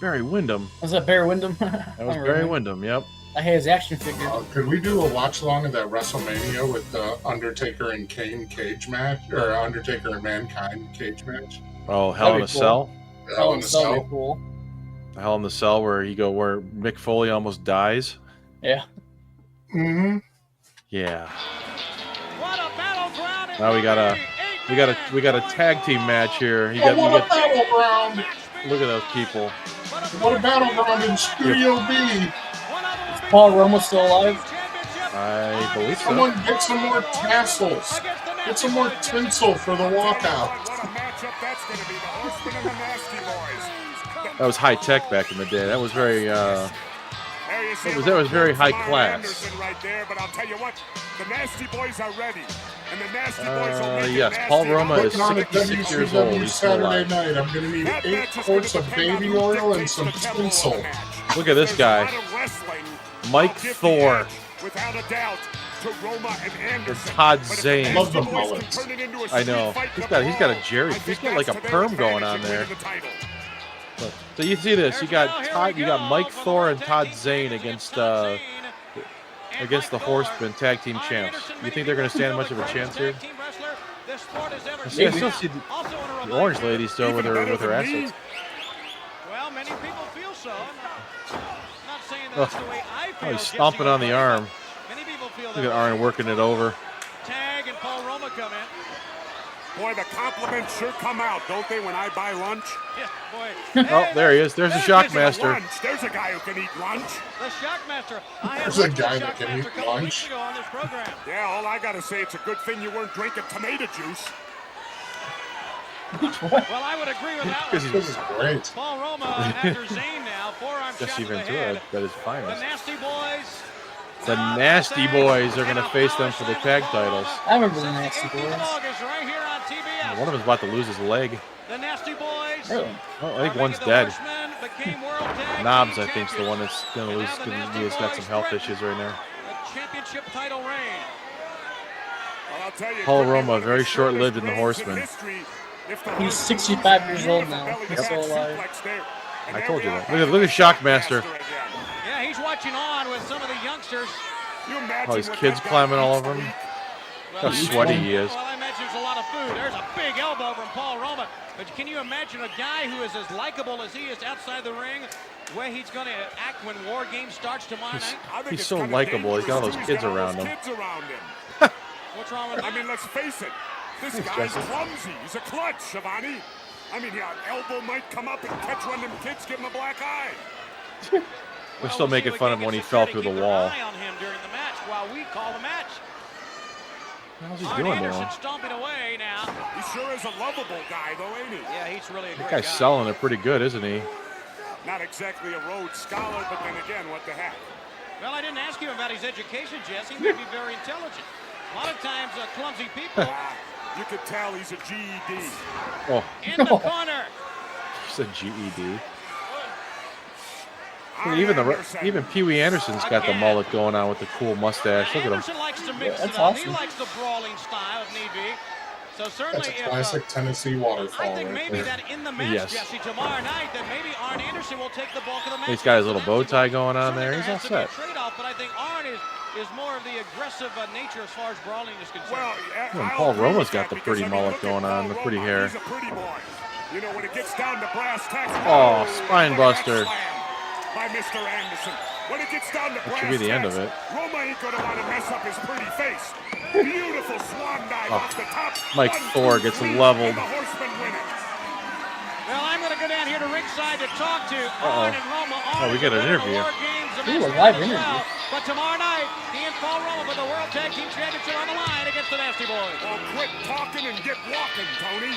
Barry Windham. Was that Barry Windham? That was Barry Windham, yep. I had his action figure. Could we do a watch along of that WrestleMania with the Undertaker and Kane cage match, or Undertaker and Mankind cage match? Oh, Hell in a Cell. Hell in a Cell. Cool. Hell in the Cell, where Mick Foley almost dies. Yeah. Mm-hmm. Yeah. Now we got a tag team match here. What a battleground! Look at those people. What a battleground in Studio B. Is Paul Roma still alive? I believe so. Someone get some more tassels. Get some more tinsel for the walkout. That was high tech back in the day. That was very There you see That was very high Arn class. Anderson right there, but I'll tell you what, the Nasty Boys are ready. And the Nasty Boys will make yes, it Paul nasty. Roma is Looking on at 66 years old. WCW He's still Saturday alive. Night, I'm going to need That 8 match is gonna quarts of depend on baby who oil and dictates some the tempo of tinsel. the match. Look at this There's guy. a lot of wrestling. Mike I'll give the Thor. edge, without a doubt, to Roma and Anderson. Todd But if Zane. the Love the Nasty Boys can mullets. turn it into a I know. street fight He's in got the a Jerry. brawl, I He's think got like a that's to their perm going on advantage in there. winning the title. So you see this. You got Mike Thor and Todd Zane against the Horsemen tag team champs. You think they're going to stand much of a chance here? I still see the orange lady still with her assets. Well, many people feel so. I'm not saying that's the way I feel. Oh, he's stomping on the arm. Many people feel Look that at way. Arn working it over. Tag and Paul Roma come in. Boy, the compliments sure come out, don't they, when I buy lunch? Yeah, boy. Oh, there he is. There's the Shockmaster. Lunch. There's a guy who can eat lunch. The Shockmaster. I had There's a lunch with guy the that can Shockmaster eat a couple lunch. weeks ago on this program. Yeah, all I gotta say, it's a good thing you weren't drinking tomato juice. Well, I would agree with that Because one. This is great. Paul Roma after Zane now. Forearm shot Jesse to the Ventura head. at his The finest. Nasty Boys. The Nasty Boys are going to face them for the tag titles. I remember the Nasty Boys. August right here on TBS. One of them's about to lose his leg. The Nasty Boys. Really? Oh, I think one's dead. Knobs, I think, is the one that's going to lose because he's got some health issues right now. A championship title reign. Well, I'll tell you, Paul it could be Roma, one of the very shortest short-lived in the reigns Horsemen. history if the He's Horsemen 65 lose years the old belly now. to He's back still alive. suplex there. And I there told we you are that. back Look at to Shockmaster. again. Yeah, he's watching on with some of the youngsters. You imagine Oh, these what kids that guy climbing all eats over to him. eat? How I sweaty imagine- he is. Well, I imagine there's a lot of food. There's a big elbow from Paul Roma. But can you imagine a guy who is as likable as he is outside the ring, where he's going to act when War Games starts tomorrow night? I think He's it's so kinda likable. He's got all dangerous, those too. kids He's got all around those him. kids around him. What's wrong with I that? mean, let's face it. This Thanks, guy's Jesse. clumsy. He's a clutch, Shivani. I mean, yeah, an elbow might come up and catch one of them kids, give him a black eye. We're still making fun of him when he fell through the wall. Eye on him during the match while we call the match. How's he Arn doing Anderson now? stomping away now. He sure is a lovable guy, though, ain't he? Yeah, he's really a That great guy's guy. selling it pretty good, isn't he? Not exactly a Rhodes Scholar, but then again, what the heck? Well, I didn't ask you about his education, Jesse. He may be very intelligent. A lot of times, clumsy people You could tell he's a GED. Oh, in the corner. it's a GED. Arn Anderson. Even Pee Wee Anderson's got the mullet going on with the cool mustache. Look at him. Anderson likes to mix Yeah, it that's up. He awesome. likes the brawling style if need be. So certainly, That's a if, classic Tennessee I waterfall think right maybe there. that in the match, Yes. Jesse, tomorrow night, that maybe Arn Anderson will take the bulk of the match. He's got his little bow That's tie going on certainly there. He's all has to be a set. trade-off, but I think Arn is more of the aggressive nature as far as brawling is concerned. Well, Well, I'll Paul agree Roma's with got that the because, pretty I mean, mullet look at going on, Paul the pretty Roma. hair. He's a pretty boy. You know, when it gets down to brass tacks. Oh, spine look at that buster. slam by Mr. Anderson. When it gets down to brass should be the end of tacks, it. Roma ain't gonna want to mess up his pretty face. Beautiful swan dive off the top. Mike 1, Thor 2, gets 3, leveled. And the Horsemen win it. Well, I'm going to go down here to ringside to talk to Arn and Roma. Oh, we got an interview. Ooh, a live interview. But tomorrow night, he and Paul Roma for the World Tag Team Championship on the line against the Nasty Boys. Oh, quit talking and get walking, Tony.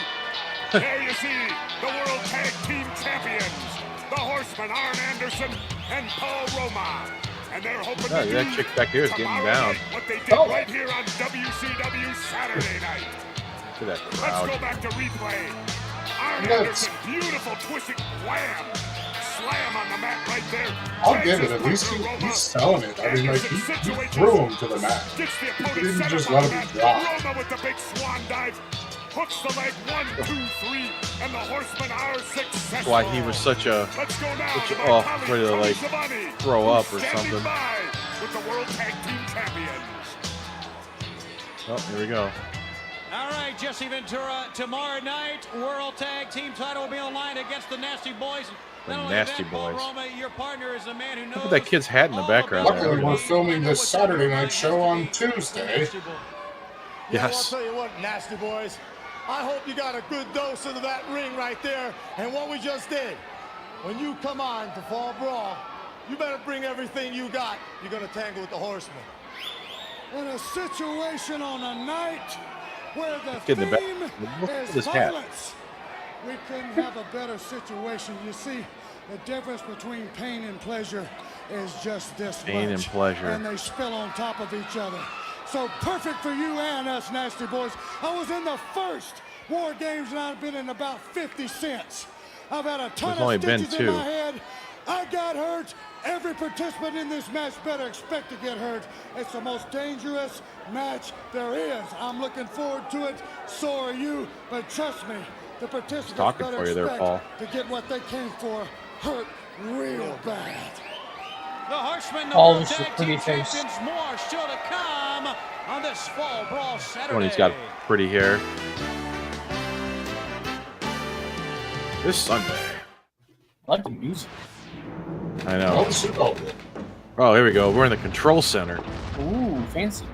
There you see the World Tag Team Champions, the Horsemen, Arn Anderson and Paul Roma. And they're hoping Oh, to that do chick back here is getting tomorrow down. night what they did Oh. right here on WCW Saturday Night. Look at that Let's crowd. go back to replay. Arn Yes. Anderson, beautiful twisting wham. Slam on the mat right there. I'll Drags give it. his At least partner, Roma. he's selling it. I mean, like, he threw him to the mat. Gets the He opponent didn't set just up let on him the mat. drop. Roma with the big swan dive. Hooks the leg, 1, 2, 3, and the Horsemen are successful. Why he was such a Let's go now such to a- my oh, colleague, ready to, Tony like, Schiavone, throw up who's or standing something. by with the World Tag Team Champions. Oh, here we go. All right, Jesse Ventura, tomorrow night, World Tag Team title will be on the line against the Nasty Boys. The Not only Nasty that, Paul Boys. Roma, your partner is a man who knows. Look at that kid's hat in the all background about there. Luckily, we're filming this what Saturday everybody night has show to on be. Tuesday. Nasty Boy. Yes. I'll tell you what, Nasty Boys. I hope you got a good dose of that ring right there and what we just did. When you come on to Fall Brawl, you better bring everything you got. You're going to tangle with the Horsemen. In a situation on a night where the Kid in the back. theme Look at is his hat. violence, we couldn't have a better situation. You see, The difference between pain and pleasure is just this Pain much. and pleasure. And they spill on top of each other. So perfect for you and us, Nasty Boys. I was in the first War Games, and I've been in about 50 since. I've had a ton only of been stitches 2. in my head. I got hurt. Every participant in this match better expect to get hurt. It's the most dangerous match there is. I'm looking forward to it. So are you. But trust me, the participants Talking better for you there, expect Paul. to get what they came for hurt real bad. The Horsemen, the All World this is Tag pretty Team face. Champions, more still to come on this Fall Brawl Saturday. When he's got pretty hair. This Sunday. I like the music. I Oh, know. the Super Bowl. Oh, here we go. We're in the control center. Ooh, fancy.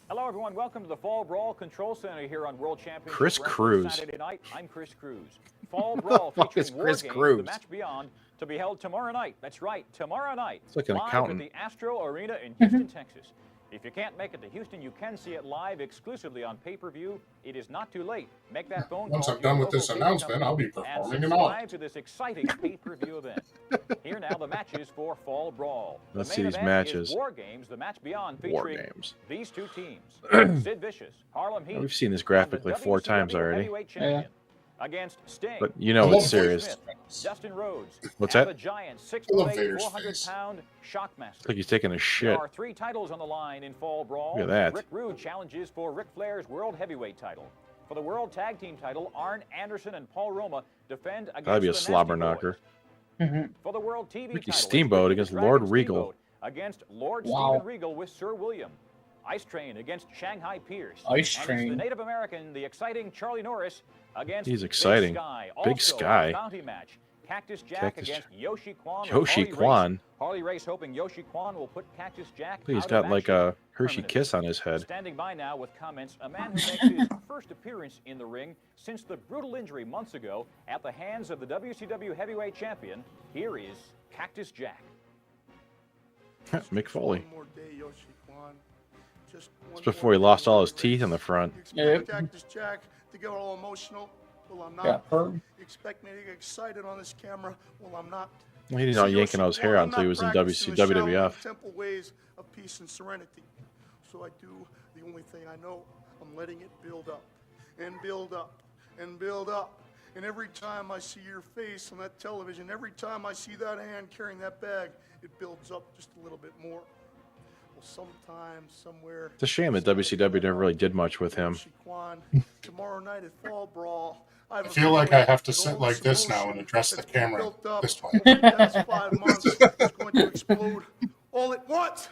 Hello, everyone. Welcome to the Fall Brawl Control Center here on World Championship Chris Wrestling Cruz. Saturday Night. I'm Chris Cruz. Fall Brawl fuck is featuring War Chris Games, Cruz? the match beyond, to be held tomorrow night. That's right, tomorrow night. It's like an live accountant. at the Astro Arena in Houston, Texas. If you can't make it to Houston, you can see it live exclusively on pay-per-view. It is not too late. Make that phone Once call I'm to your done with local this cable announcement, I'll be company and performing in all. subscribe to this exciting pay-per-view event. Here now, the matches for Fall Brawl. The Let's main see these event matches. is War Games, the match beyond, War featuring Games. these two teams: Sid Vicious, Harlem Heat. We've seen this and graphic the like 4 times WCW already. Heavyweight Champion against Sting. But you know I it's love serious. Smith, Dustin Rhodes, What's and that? the giant I love 6'8", Vader's 400-pound Shockmaster. It's like he's taking a There shit. are 3 titles on the line in Fall Brawl. Look at that. Rick Rude challenges for Ric Flair's World Heavyweight title. For the World Tag Team title, Arn Anderson and Paul Roma defend against That'd be a the slobber Nasty knocker. Boys. For the World TV Ricky title, it's Steamboat Ricky against the Lord Dragon Regal. Steamboat against Lord Wow. Steven Regal with Sir William. Ice Train against Shanghai Pierce. Ice And it's Train. the Native American, the exciting Charlie Norris against He's exciting. Big Sky. Big Also, Sky. a bounty match. Cactus Jack Cactus against Yoshi Kwan. with Yoshi Harley Kwan? Race. Harley Race hoping Yoshi Kwan will put Cactus Jack He's out got of like action a Hershey permanently. kiss on his head. Standing by now with comments, a man who makes his first appearance in the ring since the brutal injury months ago at the hands of the WCW Heavyweight Champion. Here is Cactus Jack. Mick Foley. One more day, Yoshi Kwan. Just one It's before more he lost day, all his Race. teeth in the front. You Yep. expect Cactus Jack to get all emotional? Well, I'm not. Got hurt. You expect me to get excited on this camera? Well, I'm not. He didn't know See, yanking Yoshi all his hair Kwan, out I'm until he not was in practicing the Shaolin WWF. Temple ways of peace and serenity. So I do the only thing I know. I'm letting it build up and build up and build up. And every time I see your face on that television, every time I see that hand carrying that bag, it builds up just a little bit more. Well, sometime, somewhere. It's a shame that WCW never really did much with him. Yoshi Kwan, tomorrow night at Fall Brawl. I feel like I have to sit like this now and address the camera this way. Over the past 5 months, it's going to explode all at once.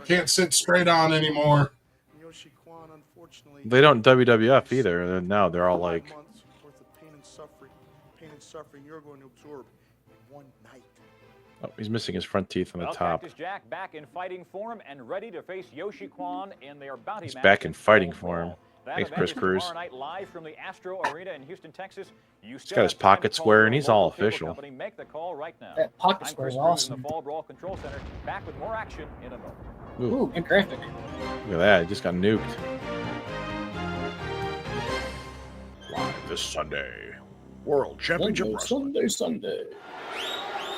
Can't sit straight on anymore. Yoshi Kwan, unfortunately, They don't WWF either. And now they're all like, 5 months worth of pain and suffering you're going to absorb in one night. oh, he's missing his front teeth on the Well, top. Cactus Jack back in fighting form and ready to face Yoshi Kwan in their bounty He's match. back in fighting Fall form. Brawl. That Thanks, event Chris is Cruz. tomorrow night live from the Astro Arena in Houston, Texas. You He's got his pocket square and he's all official. Company. Make the call right now. That pocket I'm square Chris is Cruz awesome. in the Fall Brawl Control Center. Back with more action in a moment. Ooh, and graphic. Look at that. He just got nuked. Live this Sunday. World Championship Wrestling. Sunday.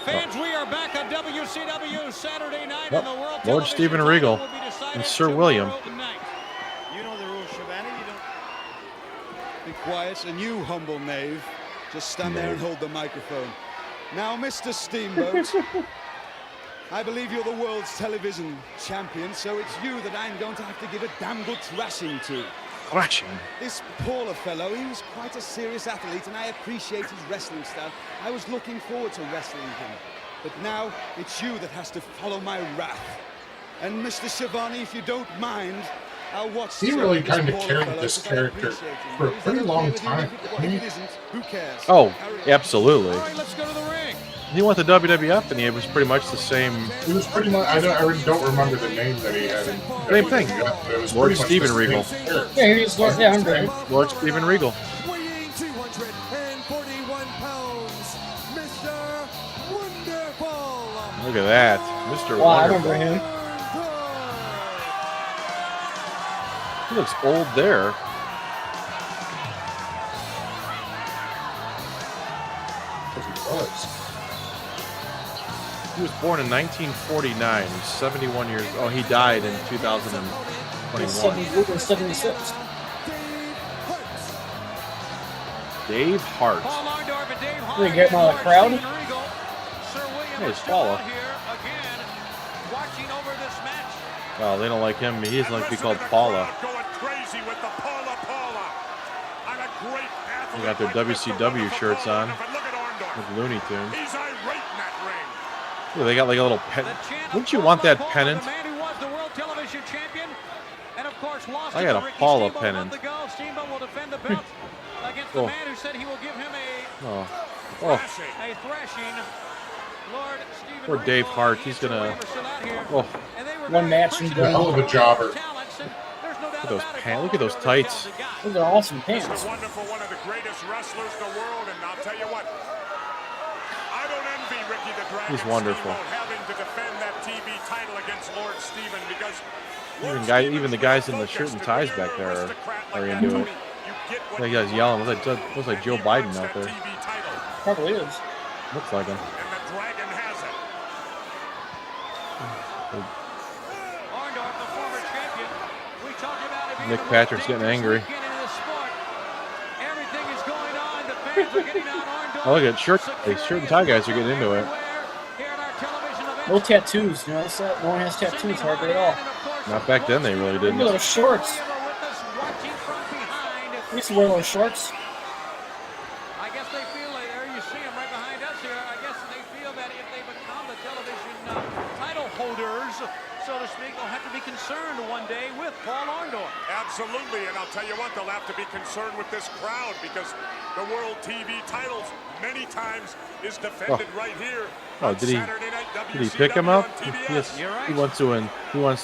Fans, we are back on WCW Saturday Night, and the World Lord Television Steven title Regal will be decided and Sir William. tomorrow night. You know the rules, Shabani. You don't be quiet, and you, humble knave, just stand there and hold the microphone. Now, Mr. Steamboat, I believe you're the world's television champion, so it's you that I'm going to have to give a damn good thrashing to. Thrashing. This Paula fellow, he was quite a serious athlete, and I appreciate his wrestling style. I was looking forward to wrestling him. But now, it's you that has to follow my wrath. And Mr. Schiavone, if you don't mind, I'll watch He this really Paula kind of fellow, carried this 'cause I character appreciate him. for a Is that pretty okay long with you? time. If it isn't, who cares? Oh, Carry on. absolutely. All right, let's go to the ring. He went to WWF and he was pretty much the same. It was pretty much. I don't remember the name that he had. In Same thing. WWF, but it was Lord pretty much Steven the same Regal. character. Yeah, he's Lord. Yeah, I'm great. Lord Steven Regal. Weighing 241 pounds, Mr. Wonderful. Look at that. Mr. Wow, I remember Wonderful. him. He looks old there. born in 1949. He's 71 years. Oh, he died in 2021. 76. Dave Hart. We get him out of the crowd. Yeah, he's Paula. Well, they don't like him. He doesn't like to be called Paula. They got their WCW shirts on with Looney Tunes. Ooh, they got like a little pennant. Wouldn't you want that pennant? I got a Paula pennant. Oh. Oh. Poor Dave Hart. He's gonna. Oh. One match and done. Hell of a jobber. Look at those pants. Look at those tights. Those are awesome pants. Mr. Wonderful, one of the greatest wrestlers in the world, and I'll tell you what, I don't envy Ricky the Dragon. He's wonderful. Having to defend that TV title against Lord Steven because Even the guys in the shirt and ties back there are into it. That guy's yelling. Looks like Joe Biden out there. Probably is. Looks like him. And the Dragon has it. Nick Patrick's getting angry. Oh, look at shirt and tie guys are getting into it. No tattoos. You notice that? No one has tattoos hardly at all. Not back then, they really didn't. Look at those shorts. I used to wear those shorts. I guess they feel like, there you see them right behind us here. I guess they feel that if they become the television title holders, so to speak, they'll have to be concerned one day with Paul Orndorff. Absolutely, and I'll tell you what, they'll have to be concerned with this crowd because the World TV titles many times is defended right here. Oh, did he pick him up? He wants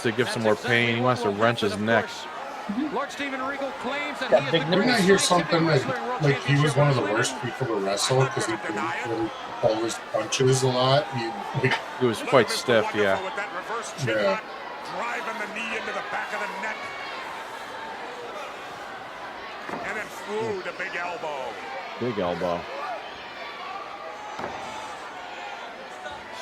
to give some more pain. He wants to wrench his neck. Lord Steven Regal claims that Didn't I hear something that like he was one of the worst people to wrestle because he didn't really pull his punches a lot? He was quite stiff, yeah. Yeah. Driving the knee into the back of the neck. And then through the big elbow. Big elbow.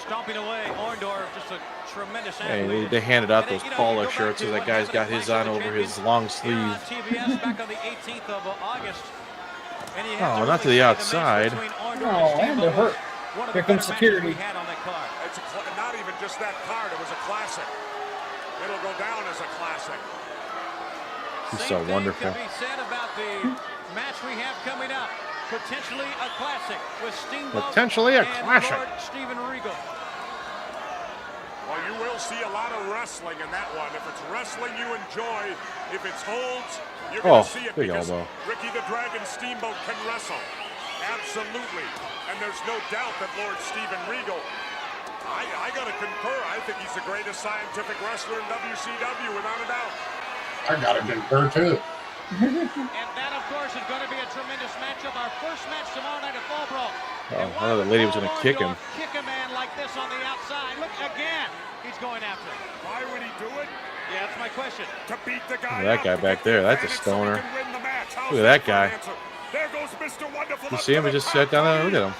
Stomping away, Orndorff, just a tremendous Hey, they handed out those Paula shirts, so that guy's got his on over his long sleeve. TBS back on the 18th of August. Oh, not to the outside. No, and they're hurt. Here comes security. It's not even just that card, it was a classic. It'll go down as a classic. He's so wonderful. Can be said about the match we have coming up. Potentially a classic with Steamboat. Potentially a classic. Lord Steven Regal. Well, you will see a lot of wrestling in that one. If it's wrestling you enjoy, if it's holds, you're going to see it big because elbow. Ricky the Dragon Steamboat can wrestle. Absolutely. And there's no doubt that Lord Steven Regal, I got to concur, I think he's the greatest scientific wrestler in WCW, without a doubt. I got to concur too. And that, of course, is going to be a tremendous matchup. Our first match tomorrow night at Fall Brawl. Oh, I thought the lady was going to kick him. Kick a man like this on the outside. Look again. He's going after him. Why would he do it? Yeah, that's my question. To beat the guy. Look at that guy back there. That's a stoner. Look at that guy. There goes Mr. Wonderful. You see him? He just sat down there. Look at him.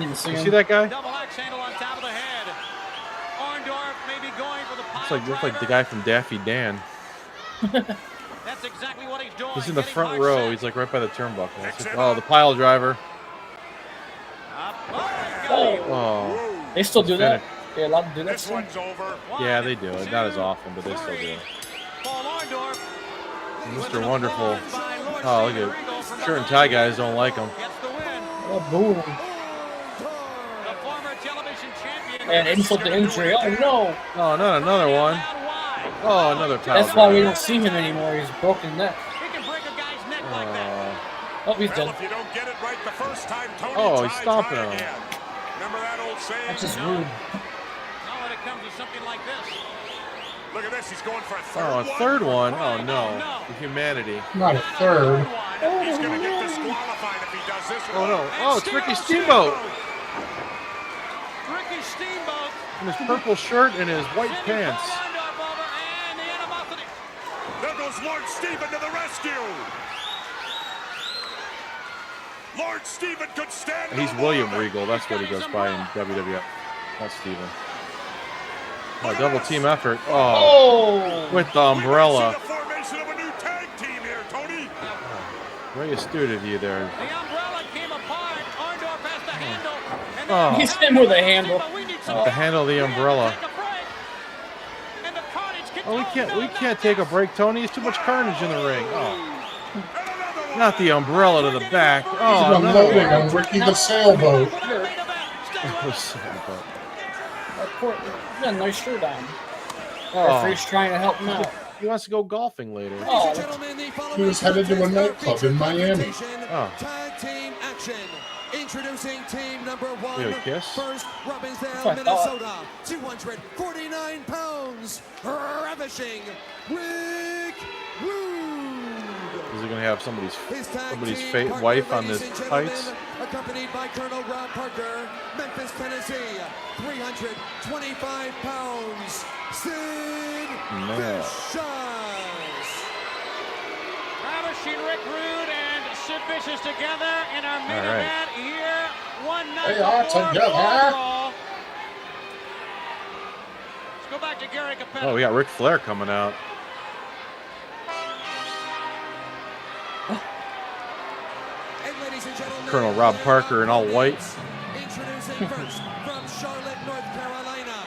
You see that guy? Double axe handle on top of the head. Orndorff may be going for the pile Looks like the guy from Daffy Dan. That's exactly what he's doing. He's in the front row. He's like right by the turnbuckle. Oh, the pile driver. Oh. They still do that? They're allowed to do that This still? one's over. Yeah, they do it. Not as often, but they still do it. Mr. Wonderful. Oh, look at shirt and tie guys don't like him. Oh, boom. And insult to injury. Oh, no. Oh, not another one. Oh, another pile That's why we driver. don't see him anymore. He's broken neck. Oh, he's Well, done. if you don't get it right the first time, Tony, Oh, he's try stomping him. again. Remember that old saying? That's just rude. Now when it comes to something like this. Look at this, he's going for a third Oh, a one. third one. Oh, no. The humanity. Not a third. He's going to get disqualified if he does this. Oh, no. Oh, it's Ricky Steamboat. Ricky Steamboat. In his purple shirt and his white pants. There goes Lord Steven to the rescue. Lord Steven could stand. He's no William more. Regal. That's what he goes by in WWF. Not Steven. Oh, double team effort. Oh, with the umbrella. The formation of a new tag team here, Tony. Very astute of you there. The umbrella came apart. Orndorff has the handle. And Oh. He's in with a handle. The handle of the umbrella. Oh, we can't take a break, Tony. There's too much carnage in the ring. Oh. Not the umbrella to the back. Oh, He's unloading on Ricky the sailboat. He's got a nice shirt on. Oh. Referee's trying to help him out. He wants to go golfing later. Oh, He was headed to a nightclub in Miami. Oh. Tag team action. Introducing team number one. You have a kiss? First, Robbinsdale, Minnesota. 249 pounds. Ravishing Rick Rude. Is he going to have somebody's Team wife partner, on his ladies and tights? gentlemen, accompanied by Colonel Rob Parker, Memphis, Tennessee. 325 pounds. Sid Vicious. Ravishing Rick Rude and Sid Vicious together in our main All right. event here. One night They are before together. Fall Brawl. Let's go back to Gary Capetta. Oh, we got Ric Flair coming out. And ladies and gentlemen, Colonel Rob Parker in all white. introducing first from Charlotte, North Carolina,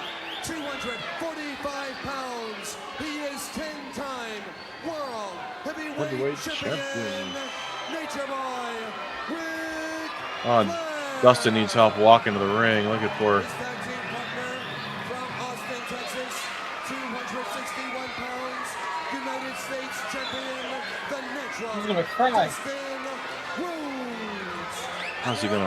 245 pounds. He is 10-time world heavyweight Heavyweight champion, champion. Nature Boy, Ric Oh, Flair. Dustin needs help walking to the ring. Looking for His tag team partner from Austin, Texas, 261 pounds, United States champion, the natural. He's gonna cry. Dustin Rhodes.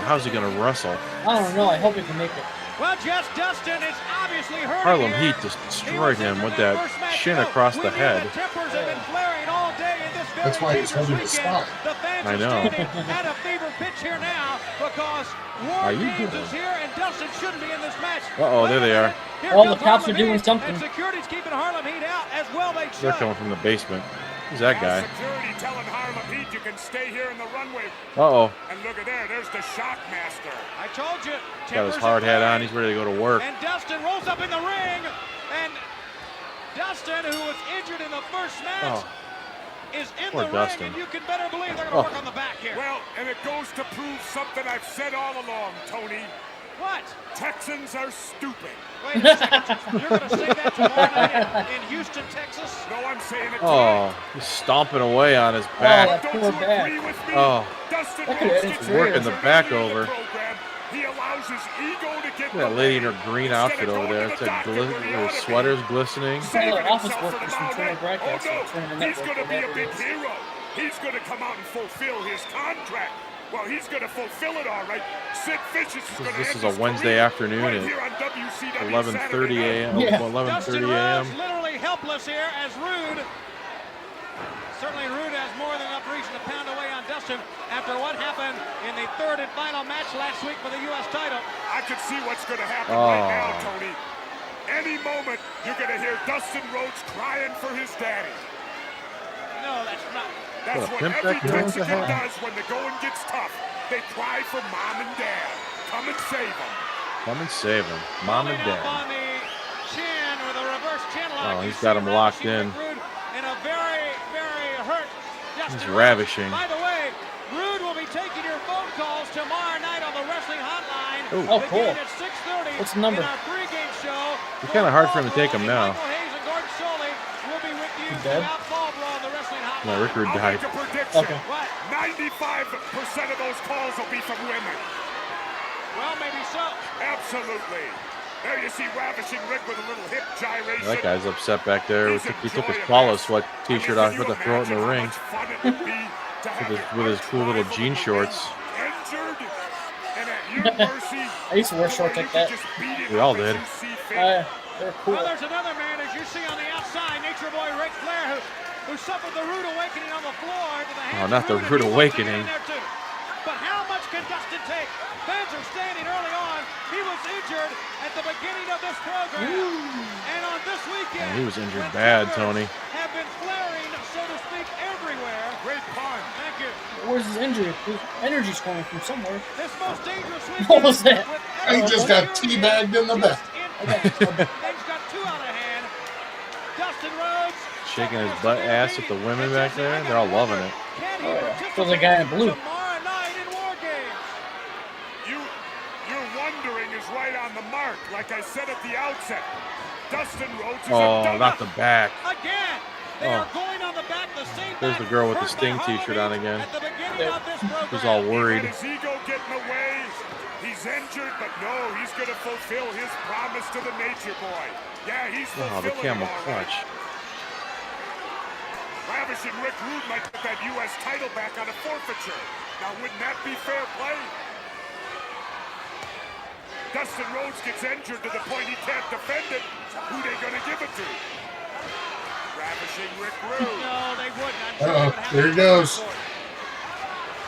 how's he gonna wrestle? I don't know. I hope he can make it. Well, Jess Dustin is obviously hurt. Harlem Heat just destroyed him with that shin across the head. Tempers have been flaring all day in this very That's why he's holding his weekend. spine. The fans I are know. standing at a fever pitch here now because War Are you Games doing? is here and Dustin shouldn't be in this match. Uh-oh, there they are. Here All the comes cops are Harlem doing Heat, something. And security's keeping Harlem Heat out as well. They They're should. coming from the basement. Who's that guy? Security telling Harlem Heat you can stay here in the runway. Uh-oh. And look at there's the Shockmaster. I told you. Got his tempers hard are hat on. flaring. He's ready to go to work. And Dustin rolls up in the ring. And Dustin, who was injured in the first match, Oh. is in Poor the Dustin. ring. And you can better believe they're going to Oh. work on the back here. Well, and it goes to prove something I've said all along, Tony. What? Texans are stupid. Wait a second. You're going to say that tomorrow night in Houston, Texas? No, I'm saying it. Oh, he's stomping away on his back. Oh, Don't poor you back. agree with me? Oh. Dustin Look at Rhodes it, gets it's working the back early in over. program. He allows his ego to get Look at that lady in her green Instead outfit of over going there. to It's the doctor where he her ought to be. sweater's glistening. Saving Like office himself for workers the from Turner mountain. Broadcast, Oh, Turner no. He's Network, going to be a whatever big it is. hero. He's going to come out and fulfill his contract. Well, he's going to fulfill it all right. Sid Vicious is going to This end is a his Wednesday career afternoon right at here on WCW 11:30 Saturday a.m. Night. Yeah. 11:30 Dustin a.m. Rhodes literally helpless here as Rude. Certainly Rude has more than enough reason to pound away on Dustin after what happened in the third and final match last week for the U.S. title. I can see what's going to happen Oh. right now, Tony. Any moment, you're going to hear Dustin Rhodes crying for his daddy. No, that's not. That's What, what pimp every that goes Mexican ahead? does when the going gets tough. They cry for mom and dad. Come and save them. Come and save him. Mom and Coming up dad. on the chin with a reverse chin lock. Oh, You he's see got him locked Ravishing in. Rick Rude in a very, very hurt Dustin He's Rhodes. ravishing. By the way, Rude will be taking your phone calls tomorrow night on the wrestling hotline. Ooh. Oh, cool. Beginning at 6:30 What's the number? in our pregame show. It's kinda hard for him to take him now. Michael Hayes and Gordon Soley will be with you He dead? throughout Fall Brawl on the wrestling hotline. No, Rick Rude I'll died. make a prediction. Okay. What? 95% of those calls will be from women. Well, maybe so. Absolutely. There you see Ravishing Rick with a little hip gyration. That guy's upset back there. He's He took his enjoying Paulo this. Sweat t-shirt I off, mean, put can the you throw it in the imagine ring how much fun it would be to have with your his cool little rival jean in the shorts. ring Injured, and at your mercy, I used to wear shorts you like can that. just beat him We all up as did. you see fit. They're cool. Well, there's another man, as you see on the outside, Nature Boy Ric Flair, who suffered the rude awakening on the floor to the hands Oh, not of the Rude, and rude he wants to get awakening. in there too. But how much can Dustin take? Fans are standing early on. He was injured at the beginning of this program. And on this weekend, Oh, he was injured when bad, tempers Tony. have been flaring so to speak, everywhere. Great pun. Thank you. Where's his injury? His energy's coming from somewhere. This most dangerous weekend. What was that? He just got teabagged in the back. Things got too out of hand. Dustin Rhodes Shaking his butt ass at the women back there. They're all loving it. Feels like a guy in blue. Tomorrow night in War Games. You're wondering is right on the mark. Like I said at the outset, Dustin Rhodes is Oh, not the back. Again, they are going on the back the same There's the back girl with the hurt Sting by t-shirt on again. At the beginning of this program. Who's all worried. Let his ego get in the way. He's injured, but no, he's going to fulfill his promise to the Nature Boy. Yeah, he's fulfilling Oh, the camel it all right. clutch. Ravishing Rick Rude might get that U.S. title back on a forfeiture. Now, wouldn't that be fair play? Dustin Rhodes gets injured to the point he can't defend it. Who they going to give it to? Ravishing Rick Rude. No, they wouldn't. There he goes.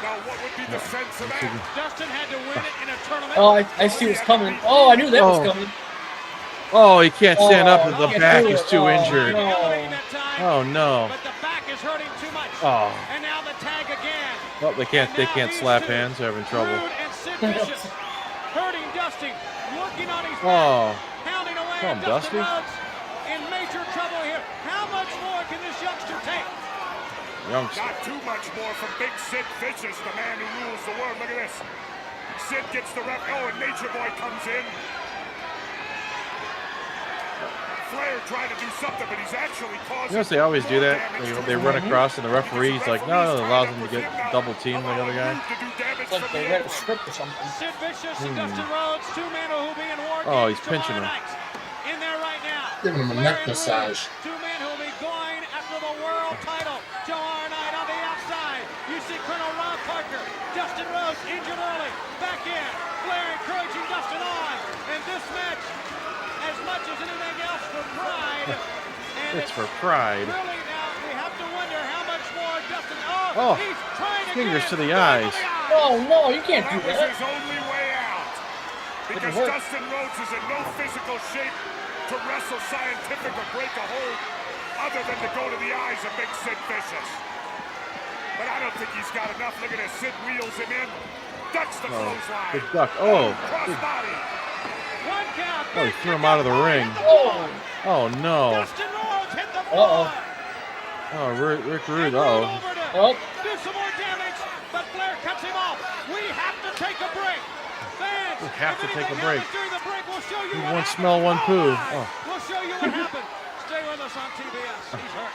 Now, what would be the sense of that? Dustin had to win it in a tournament. Oh, I see what's coming. Oh, I knew that was coming. Oh, he can't stand up. The can't back do is it. too Oh, injured. no. Oh no. But the back is hurting too much. Oh. And now the tag again. Well, they can't slap hands. They're having trouble. Rude and Sid Vicious hurting Dusty, working on his back, Oh. pounding away Come on, at Dustin Dusty. Rhodes in major trouble here. How much more can this youngster take? Youngster. Not too much more from Big Sid Vicious, the man who rules the world. Look at this. Sid gets the ref. Oh, and Nature Boy comes in. Flair trying to do something, but he's actually causing. You notice they always do that. They run Mm-hmm. across, and the referee's like, no, it allows them to get double team the other guy. It's like they read a script or something. Sid Vicious and Dustin Rhodes, two men who will be in War Games Oh, he's pinching tomorrow him. night. In there right now. Giving him a neck massage. Two men who will be going after the world title tomorrow night on the outside. You see Colonel Ron Parker, Dustin Rhodes injured early, back in. Flair encouraging Dustin on. And this match, as much as anything else, for pride. And It's for pride. really now we have to wonder how much more Dustin. Oh, he's trying fingers again. to the eyes. Oh no, you can't do That was that. his only way out. Because hurt. Dustin Rhodes is in no physical shape to wrestle scientific or break a hold other than to go to the eyes of Big Sid Vicious. But I don't think he's got enough. Look at this. Sid wheels him in. Ducks the clothesline. Big duck. Oh. Crossbody. One count. Oh, he threw him out of the ring. Oh, Oh no. Dustin Rhodes hit the floor. Oh, Rick Rude. Uh-oh. oh, Do some more damage, but Flair cuts him off. We have to take a break. Fans, We have to if take a anything break. happens during the break, we'll show you what One happened. smell, one poo. Live. Oh. We'll show you what happened. Stay with us on TBS. He's hurt.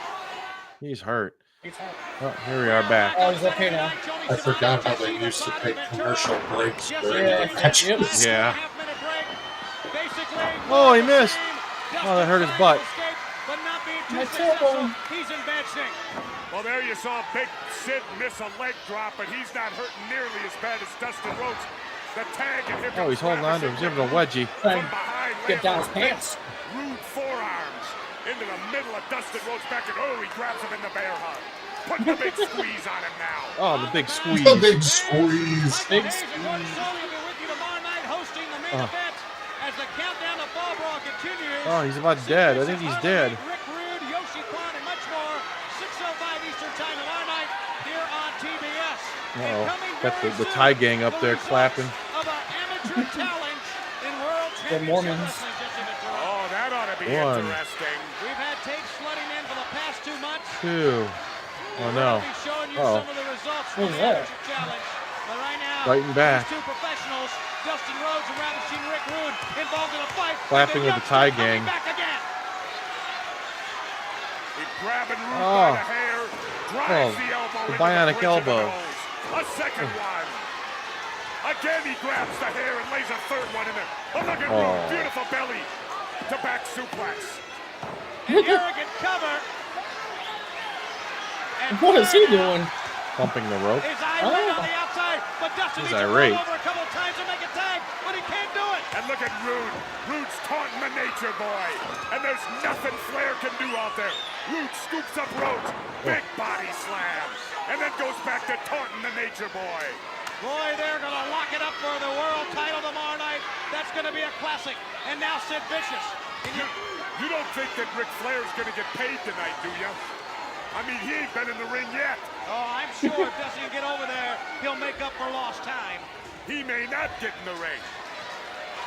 He's hurt. he's hurt. Oh, here we are back. Oh, he's okay now. I forgot how they used to take commercial breaks during Yeah. the matches. Yeah. Half-minute break. Basically, Oh, he missed. Oh, that hurt his butt. But not being too My successful. tailbone. He's in bad shape. Well, there you saw Big Sid miss a leg drop, but he's not hurting nearly as bad as Dustin Rhodes. The tag and him. Oh, he's holding on to him. He's giving him a wedgie. Trying From behind, to get down his lands pants. Rude forearms into the middle of Dustin Rhodes' back, and oh, he grabs him in the bear hug. Put the big squeeze on him now. Oh, the big squeeze. The big squeeze. Big Days of Gordon Soley will be with you tomorrow night hosting the main event as the countdown to Fall Brawl continues. Oh, he's about dead. I think he's dead. Rick Rude, Yoshi Kwan, and much more. 6:05 Eastern Time tomorrow night here on TBS. Uh-oh. Got the Thai gang up there clapping. Of our amateur challenge in World The Championship Mormons. Wrestling. Jesse Ventura. Oh, that ought to be One. interesting. We've had tapes flooding in for the past 2 months. Two. Oh no. We'll be showing you Uh-oh. some of the results What from was the that? amateur challenge. But right now, Fighting back. these two professionals, Dustin Rhodes and Ravishing Rick Rude, involved in a fight. Clapping with the Thai gang. Back again. He's grabbing Rude Oh. by the hair, drives Oh, the elbow the into bionic bridge of the elbow. nose. A second one. Again, he grabs the hair and lays a third one in there. Oh, look at Oh. Rude, beautiful belly to back suplex. An arrogant cover. And What is he doing? Pumping the rope. His eyes right on the outside, but Dustin He's needs to irate. roll over a couple of times to make a tag, but he can't do it. And look at Rude. Rude's taunting the Nature Boy. And there's nothing Flair can do out there. Rude scoops up Rhodes. Big body slam. And then goes back to taunting the Nature Boy. Boy, they're going to lock it up for the world title tomorrow night. That's going to be a classic. And now Sid Vicious. You don't think that Ric Flair's going to get paid tonight, do you? I mean, he ain't been in the ring yet. Oh, I'm sure if Dusty can get over there, he'll make up for lost time. He may not get in the ring.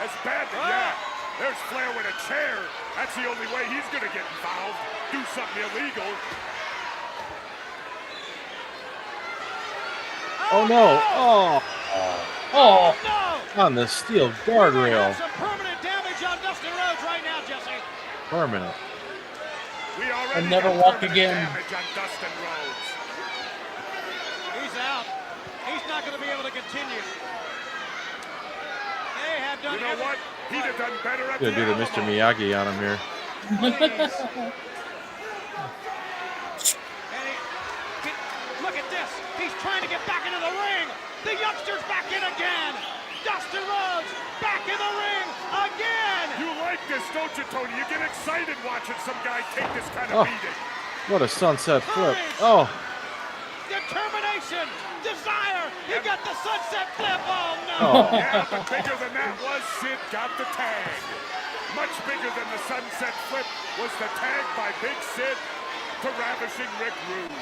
That's bad, yeah. There's Flair with a chair. That's the only way he's going to get involved. Do something illegal. Oh, no. Oh. Oh. No! On the steel guardrail. Some permanent damage on Dustin Rhodes right now, Jesse. Permanent. We already And never got walk permanent again. damage on Dustin Rhodes. He's out. He's not going to be able to continue. They have done You know what? He'd have done better at the Gonna do the Alamo. Mr. Miyagi on him here. Look at this. He's trying to get back into the ring. The youngster's back in again. Dustin Rhodes back in the ring again. You like this, don't you, Tony? You get excited watching some guy take this kind of beating. What a sunset flip. Oh. Determination, desire. He got the sunset flip. Oh, no. Oh. Yeah, but bigger than that was Sid got the tag. Much bigger than the sunset flip was the tag by Big Sid to Ravishing Rick Rude.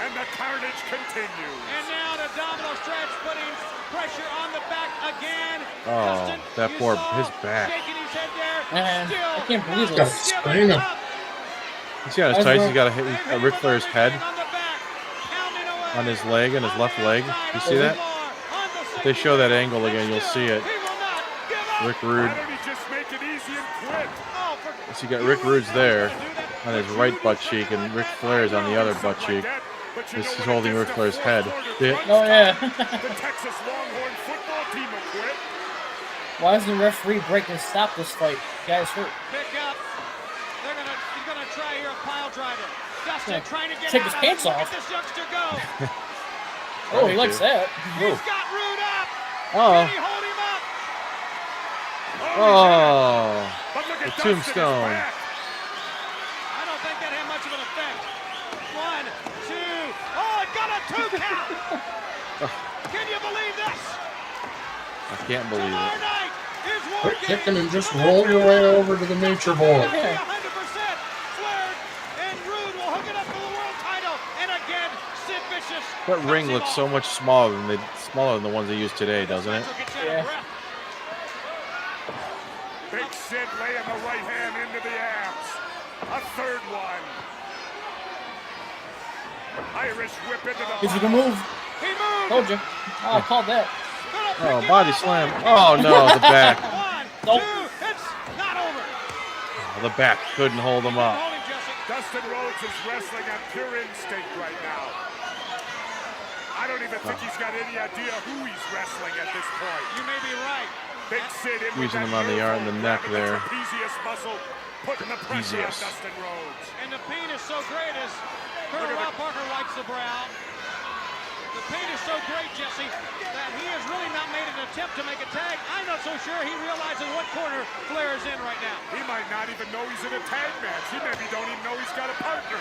And the carnage continues. And now the domino stretch putting pressure on the back again. Oh, Dustin, that you poor, saw his back. shaking his head there. Man, Still I can't believe not this. giving Spring. up. You see on his tights, he's got a Ric Flair's head On the back, pounding away. on his leg, on his left leg. You see that? If they show that angle again, you'll see it. He will not give up. Rick Rude. Why don't he just make it easy and quit? Oh, for So you got Rick Rude's there on his right butt cheek, and Ric Flair's on the other butt cheek. This is holding Ric Flair's head. See it? Oh, yeah. The Texas Longhorn football team will quit. Why doesn't the referee break and stop this fight? The guy's hurt. pick up. He's gonna try here a pile driver. Dustin Yeah, trying to get take out his of pants it. Look off. at this youngster go. Oh, he likes that. He's got Rude up. Oh. Can he hold him up? Oh. But look The at tombstone. I don't think that had much of an effect. 1, 2. Oh, it got a 2 count. Can you believe this? I can't believe Tomorrow it. night is War Quit Games. kicking and just roll your way over to the nature board. Be 100%. Flair and Rude will hook it up for the world title. And again, Sid Vicious. That ring looks so much smaller than the ones they use today, doesn't it? Yeah. Big Sid laying the right hand into the abs. A third one. Irish whip into the Is he gonna move? He moved. Told you. Oh, I called that. Oh, body slam. Oh, no, the back. 1, Nope. 2. It's not over. The back couldn't hold him up. Hold him, Jesse. Dustin Rhodes is wrestling on pure instinct right now. I don't even think he's got any idea who he's wrestling at this point. You may be right. Big Sid in with Using that him on the arm and the neck grabbing there. the trapezius muscle, putting the pressure on Trapezius. Dustin Rhodes. And the pain is so great as Colonel Rob Parker wipes the brow. The pain is so great, Jesse, that he has really not made an attempt to make a tag. I'm not so sure he realizes what corner Flair is in right now. He might not even know he's in a tag match. He maybe don't even know he's got a partner.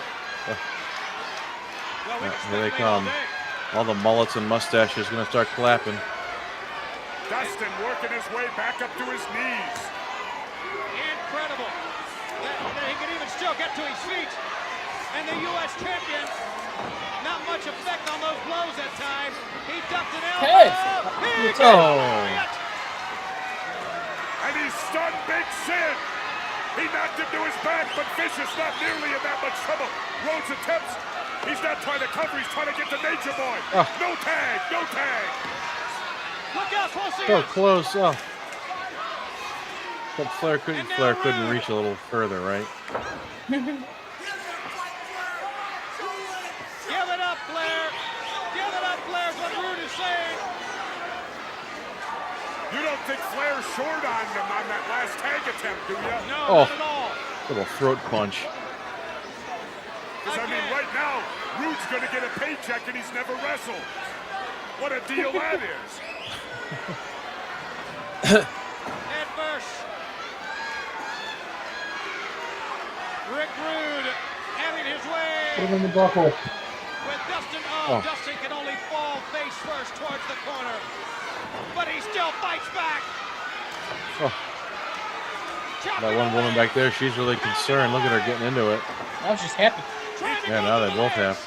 Well, we can Here they speculate all come. day. All the mullets and mustaches going to start clapping. Dustin working his way back up to his knees. Incredible. That he can even still get to his feet. And the U.S. champion, not much effect on those blows that time. He ducked an elbow. Hey. He Oh. got it. And he stunned Big Sid. He knocked him to his back, but Vicious not nearly in that much trouble. Rhodes attempts. He's not trying to cover. He's trying to get the Nature Boy. Oh. No tag. No tag. Look out, close So here. close. Oh. But Flair couldn't reach a little further, right? Give it up, Flair. Give it up, Flair, is what Rude is saying. You don't think Flair's short on him on that last tag attempt, do you? No, Oh. not at all. Little throat punch. Because, I mean, right now, Rude's going to get a paycheck and he's never wrestled. What a deal that is. Head first. Rick Rude having his way Put him in the buckle. with Dustin. Oh, Dustin can only fall face first towards the corner. But he still fights back. Oh. That one woman back there, she's really concerned. Look at her getting into it. Now she's happy. Trying Yeah, now they both have.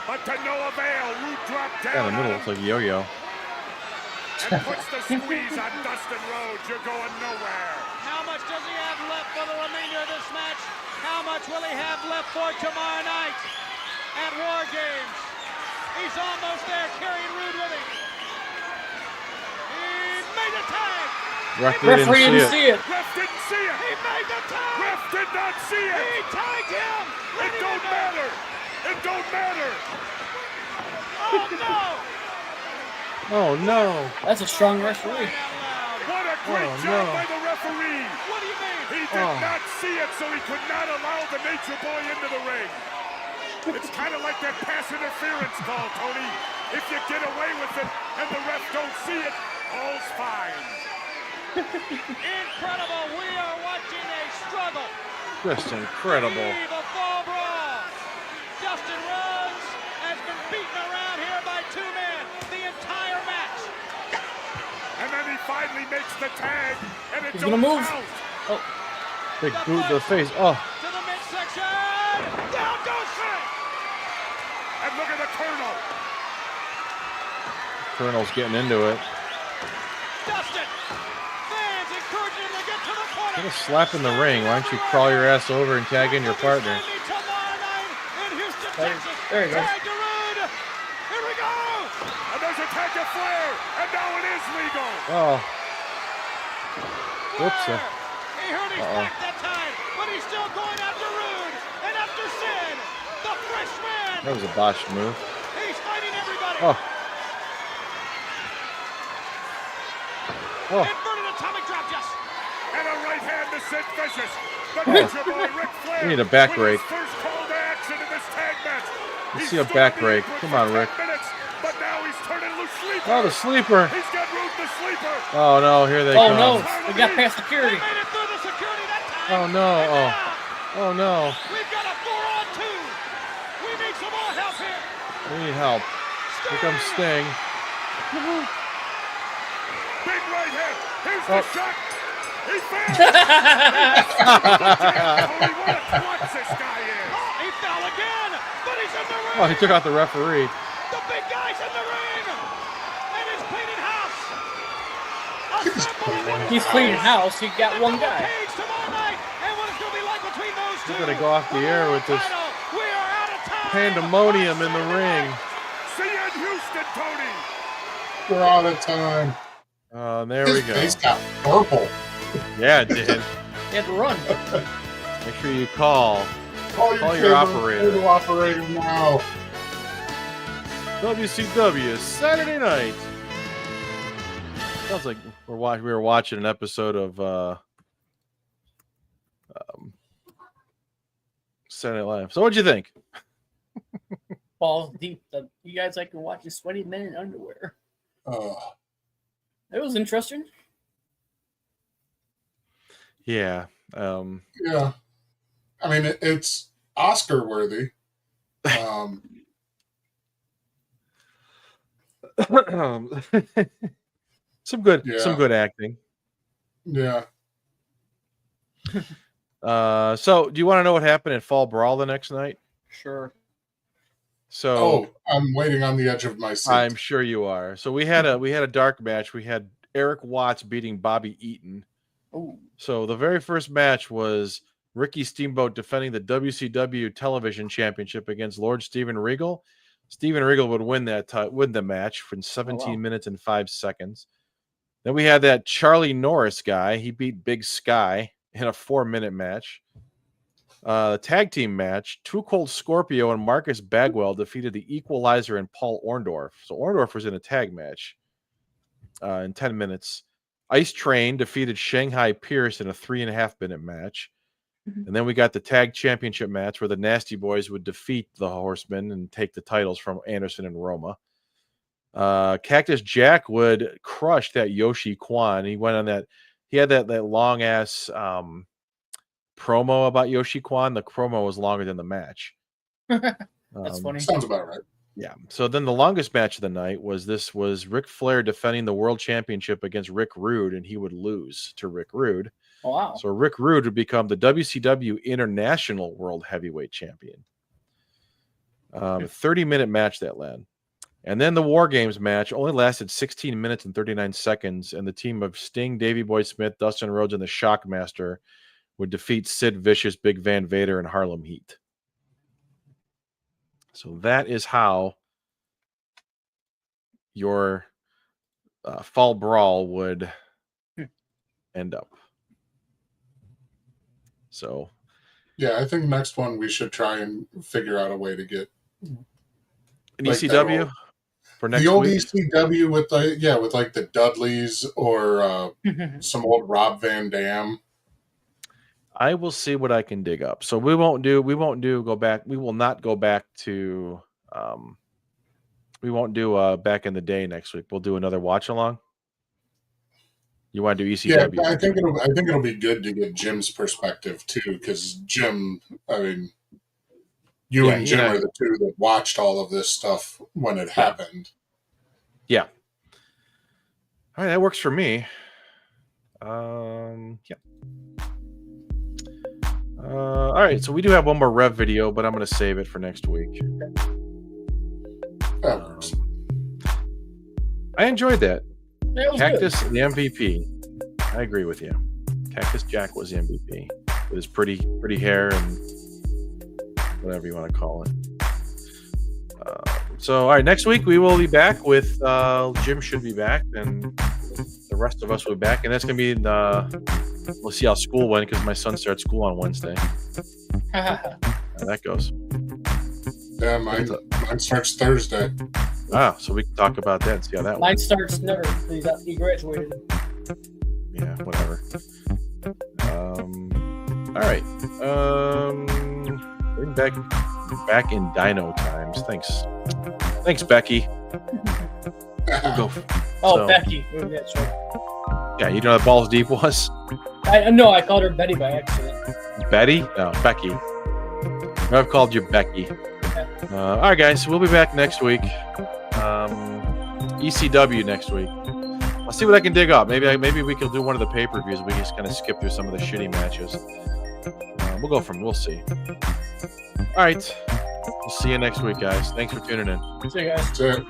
But to no avail, Rude dropped Yeah, down in the middle, it's like a yo-yo. and puts the squeeze on Dustin Rhodes. You're going nowhere. How much does he have left for the remainder of this match? How much will he have left for tomorrow night at War Games? He's almost there, carrying Rude with him. He made a tag. Referee didn't see it. Ref didn't see it. He made the tag. Ref did not see it. He tagged him. It don't matter. It don't matter. Oh, no. Oh, no. That's a strong referee. What a great job by the referee. What do you mean? He did not see it, so he could not allow the Nature Boy into the ring. It's kind of like that pass interference call, Tony. If you get away with it and the ref don't see it, all's fine. Incredible. We are watching a struggle. Just incredible. Eve of Fall Brawl. Dustin Rhodes has been beaten around here by two men the entire match. And then he finally makes the tag, and it He's don't gonna move. count. Oh, Big boot to the face. Oh, To the midsection. Down goes Finn. And look at the Colonel. Colonel's getting into it. Dustin. Fans encouraging him to get to the corner. Get a slap in the ring. Why don't you crawl your ass over and tag in your partner? Tomorrow night in Houston, Texas. there you go. Tag to Rude. Here we go. And there's a tag to Flair, and now it is legal. Oh. Whoops. Flair. He hurt his back that time, but he's still going after Rude and after Sin, the freshman. That was a botched move. He's fighting everybody. Oh. Oh. Inverted atomic drop, just. And a right hand to Sid Vicious. The Nature Boy, Ric Flair. We need a back with his break. first call to action in this tag match. Let's He see a stood back in the break. apron Come for on, 10 Rick. minutes, but now he's turning loose sleeper. Oh, the sleeper. He's got Rude the sleeper. Oh, no. Here they oh come. no. We got past security. They made it through the security that time. Oh, no. Oh. Oh, no. We've got a 4-on-2. We need some more help here. We need help. Here comes Sting. Big right hand. Here's the shot. He fell. Tony, what a klutz this guy is. Oh, he fell again, but he's in the ring. Oh, he took out the referee. The big guy's in the ring, and he's cleaning house. He's cleaning house. He got one guy. Cage tomorrow night, and what it's going to be like between those two. We're going to go off the air with this We are out of time. pandemonium in the ring. See you in Houston, Tony. We're out of time. There His we go. face got purple. Yeah, it did. He had to run. Make sure you call Call your operator. cable operator now. WCW Saturday Night. Sounds like we were watching an episode of Saturday Night Live. So what'd you think? Balls deep. You guys like to watch a sweaty men in underwear. Oh, It was interesting. Yeah. yeah. I mean, it's Oscar worthy. Some good acting. Yeah. So do you want to know what happened at Fall Brawl the next night? Sure. So Oh, I'm waiting on the edge of my seat. I'm sure you are. So we had a dark match. We had Eric Watts beating Bobby Eaton. Ooh. So the very first match was Ricky Steamboat defending the WCW Television Championship against Lord Steven Regal. Steven Regal would win the match for 17 minutes and 5 seconds. Then we had that Charlie Norris guy. He beat Big Sky in a 4-minute match. The tag team match, Too Cold Scorpio and Marcus Bagwell defeated the Equalizer and Paul Orndorff. So Orndorff was in a tag match in 10 minutes. Ice Train defeated Shanghai Pierce in a 3.5-minute match. And then we got the tag championship match where the Nasty Boys would defeat the Horsemen and take the titles from Anderson and Roma. Cactus Jack would crush that Yoshi Kwan. He went on that. He had that long ass promo about Yoshi Kwan. The promo was longer than the match. That's funny. Sounds about right. Yeah. So then the longest match of the night was Ric Flair defending the world championship against Rick Rude, and he would lose to Rick Rude. Oh, wow. So Rick Rude would become the WCW International World Heavyweight Champion. 30-minute match that led. And then the War Games match only lasted 16 minutes and 39 seconds, and the team of Sting, Davey Boy Smith, Dustin Rhodes, and the Shockmaster would defeat Sid Vicious, Big Van Vader, and Harlem Heat. So that is how your Fall Brawl would end up. So, yeah, I think next one we should try and figure out a way to get an ECW for next the old week? ECW with like the Dudleys or some old Rob Van Dam. I will see what I can dig up. So we won't go back. We will not go back to we won't do back in the day next week. We'll do another watch along. You want to do ECW? Yeah, I think it'll be good to get Jim's perspective too, because Jim, I mean, you and Jim are the two that watched all of this stuff when it happened. Yeah. All right, that works for me. Yeah. All right, so we do have one more Rev video, but I'm going to save it for next week. I enjoyed that. Cactus, the MVP. I agree with you. Cactus Jack was the MVP with his pretty hair and whatever you want to call it. So, all right, next week we will be back with Jim should be back, and the rest of us will be back, and that's going to be we'll see how school went because my son starts school on Wednesday. How that goes. Yeah, mine starts Thursday. So we can talk about that and see how that Mine went. starts never. He graduated. Yeah, whatever. All right. Bring back in Dino times. Thanks, Becky. We'll go. Becky. That's right. Yeah, you know what Balls Deep was? No, I called her Betty by accident. Betty? No, Becky. I've called you Becky. All right, guys. We'll be back next week. ECW next week. I'll see what I can dig up. Maybe we can do one of the pay-per-views. We just kind of skip through some of the shitty matches. We'll see. All right. We'll see you next week, guys. Thanks for tuning in. See you guys. That's it.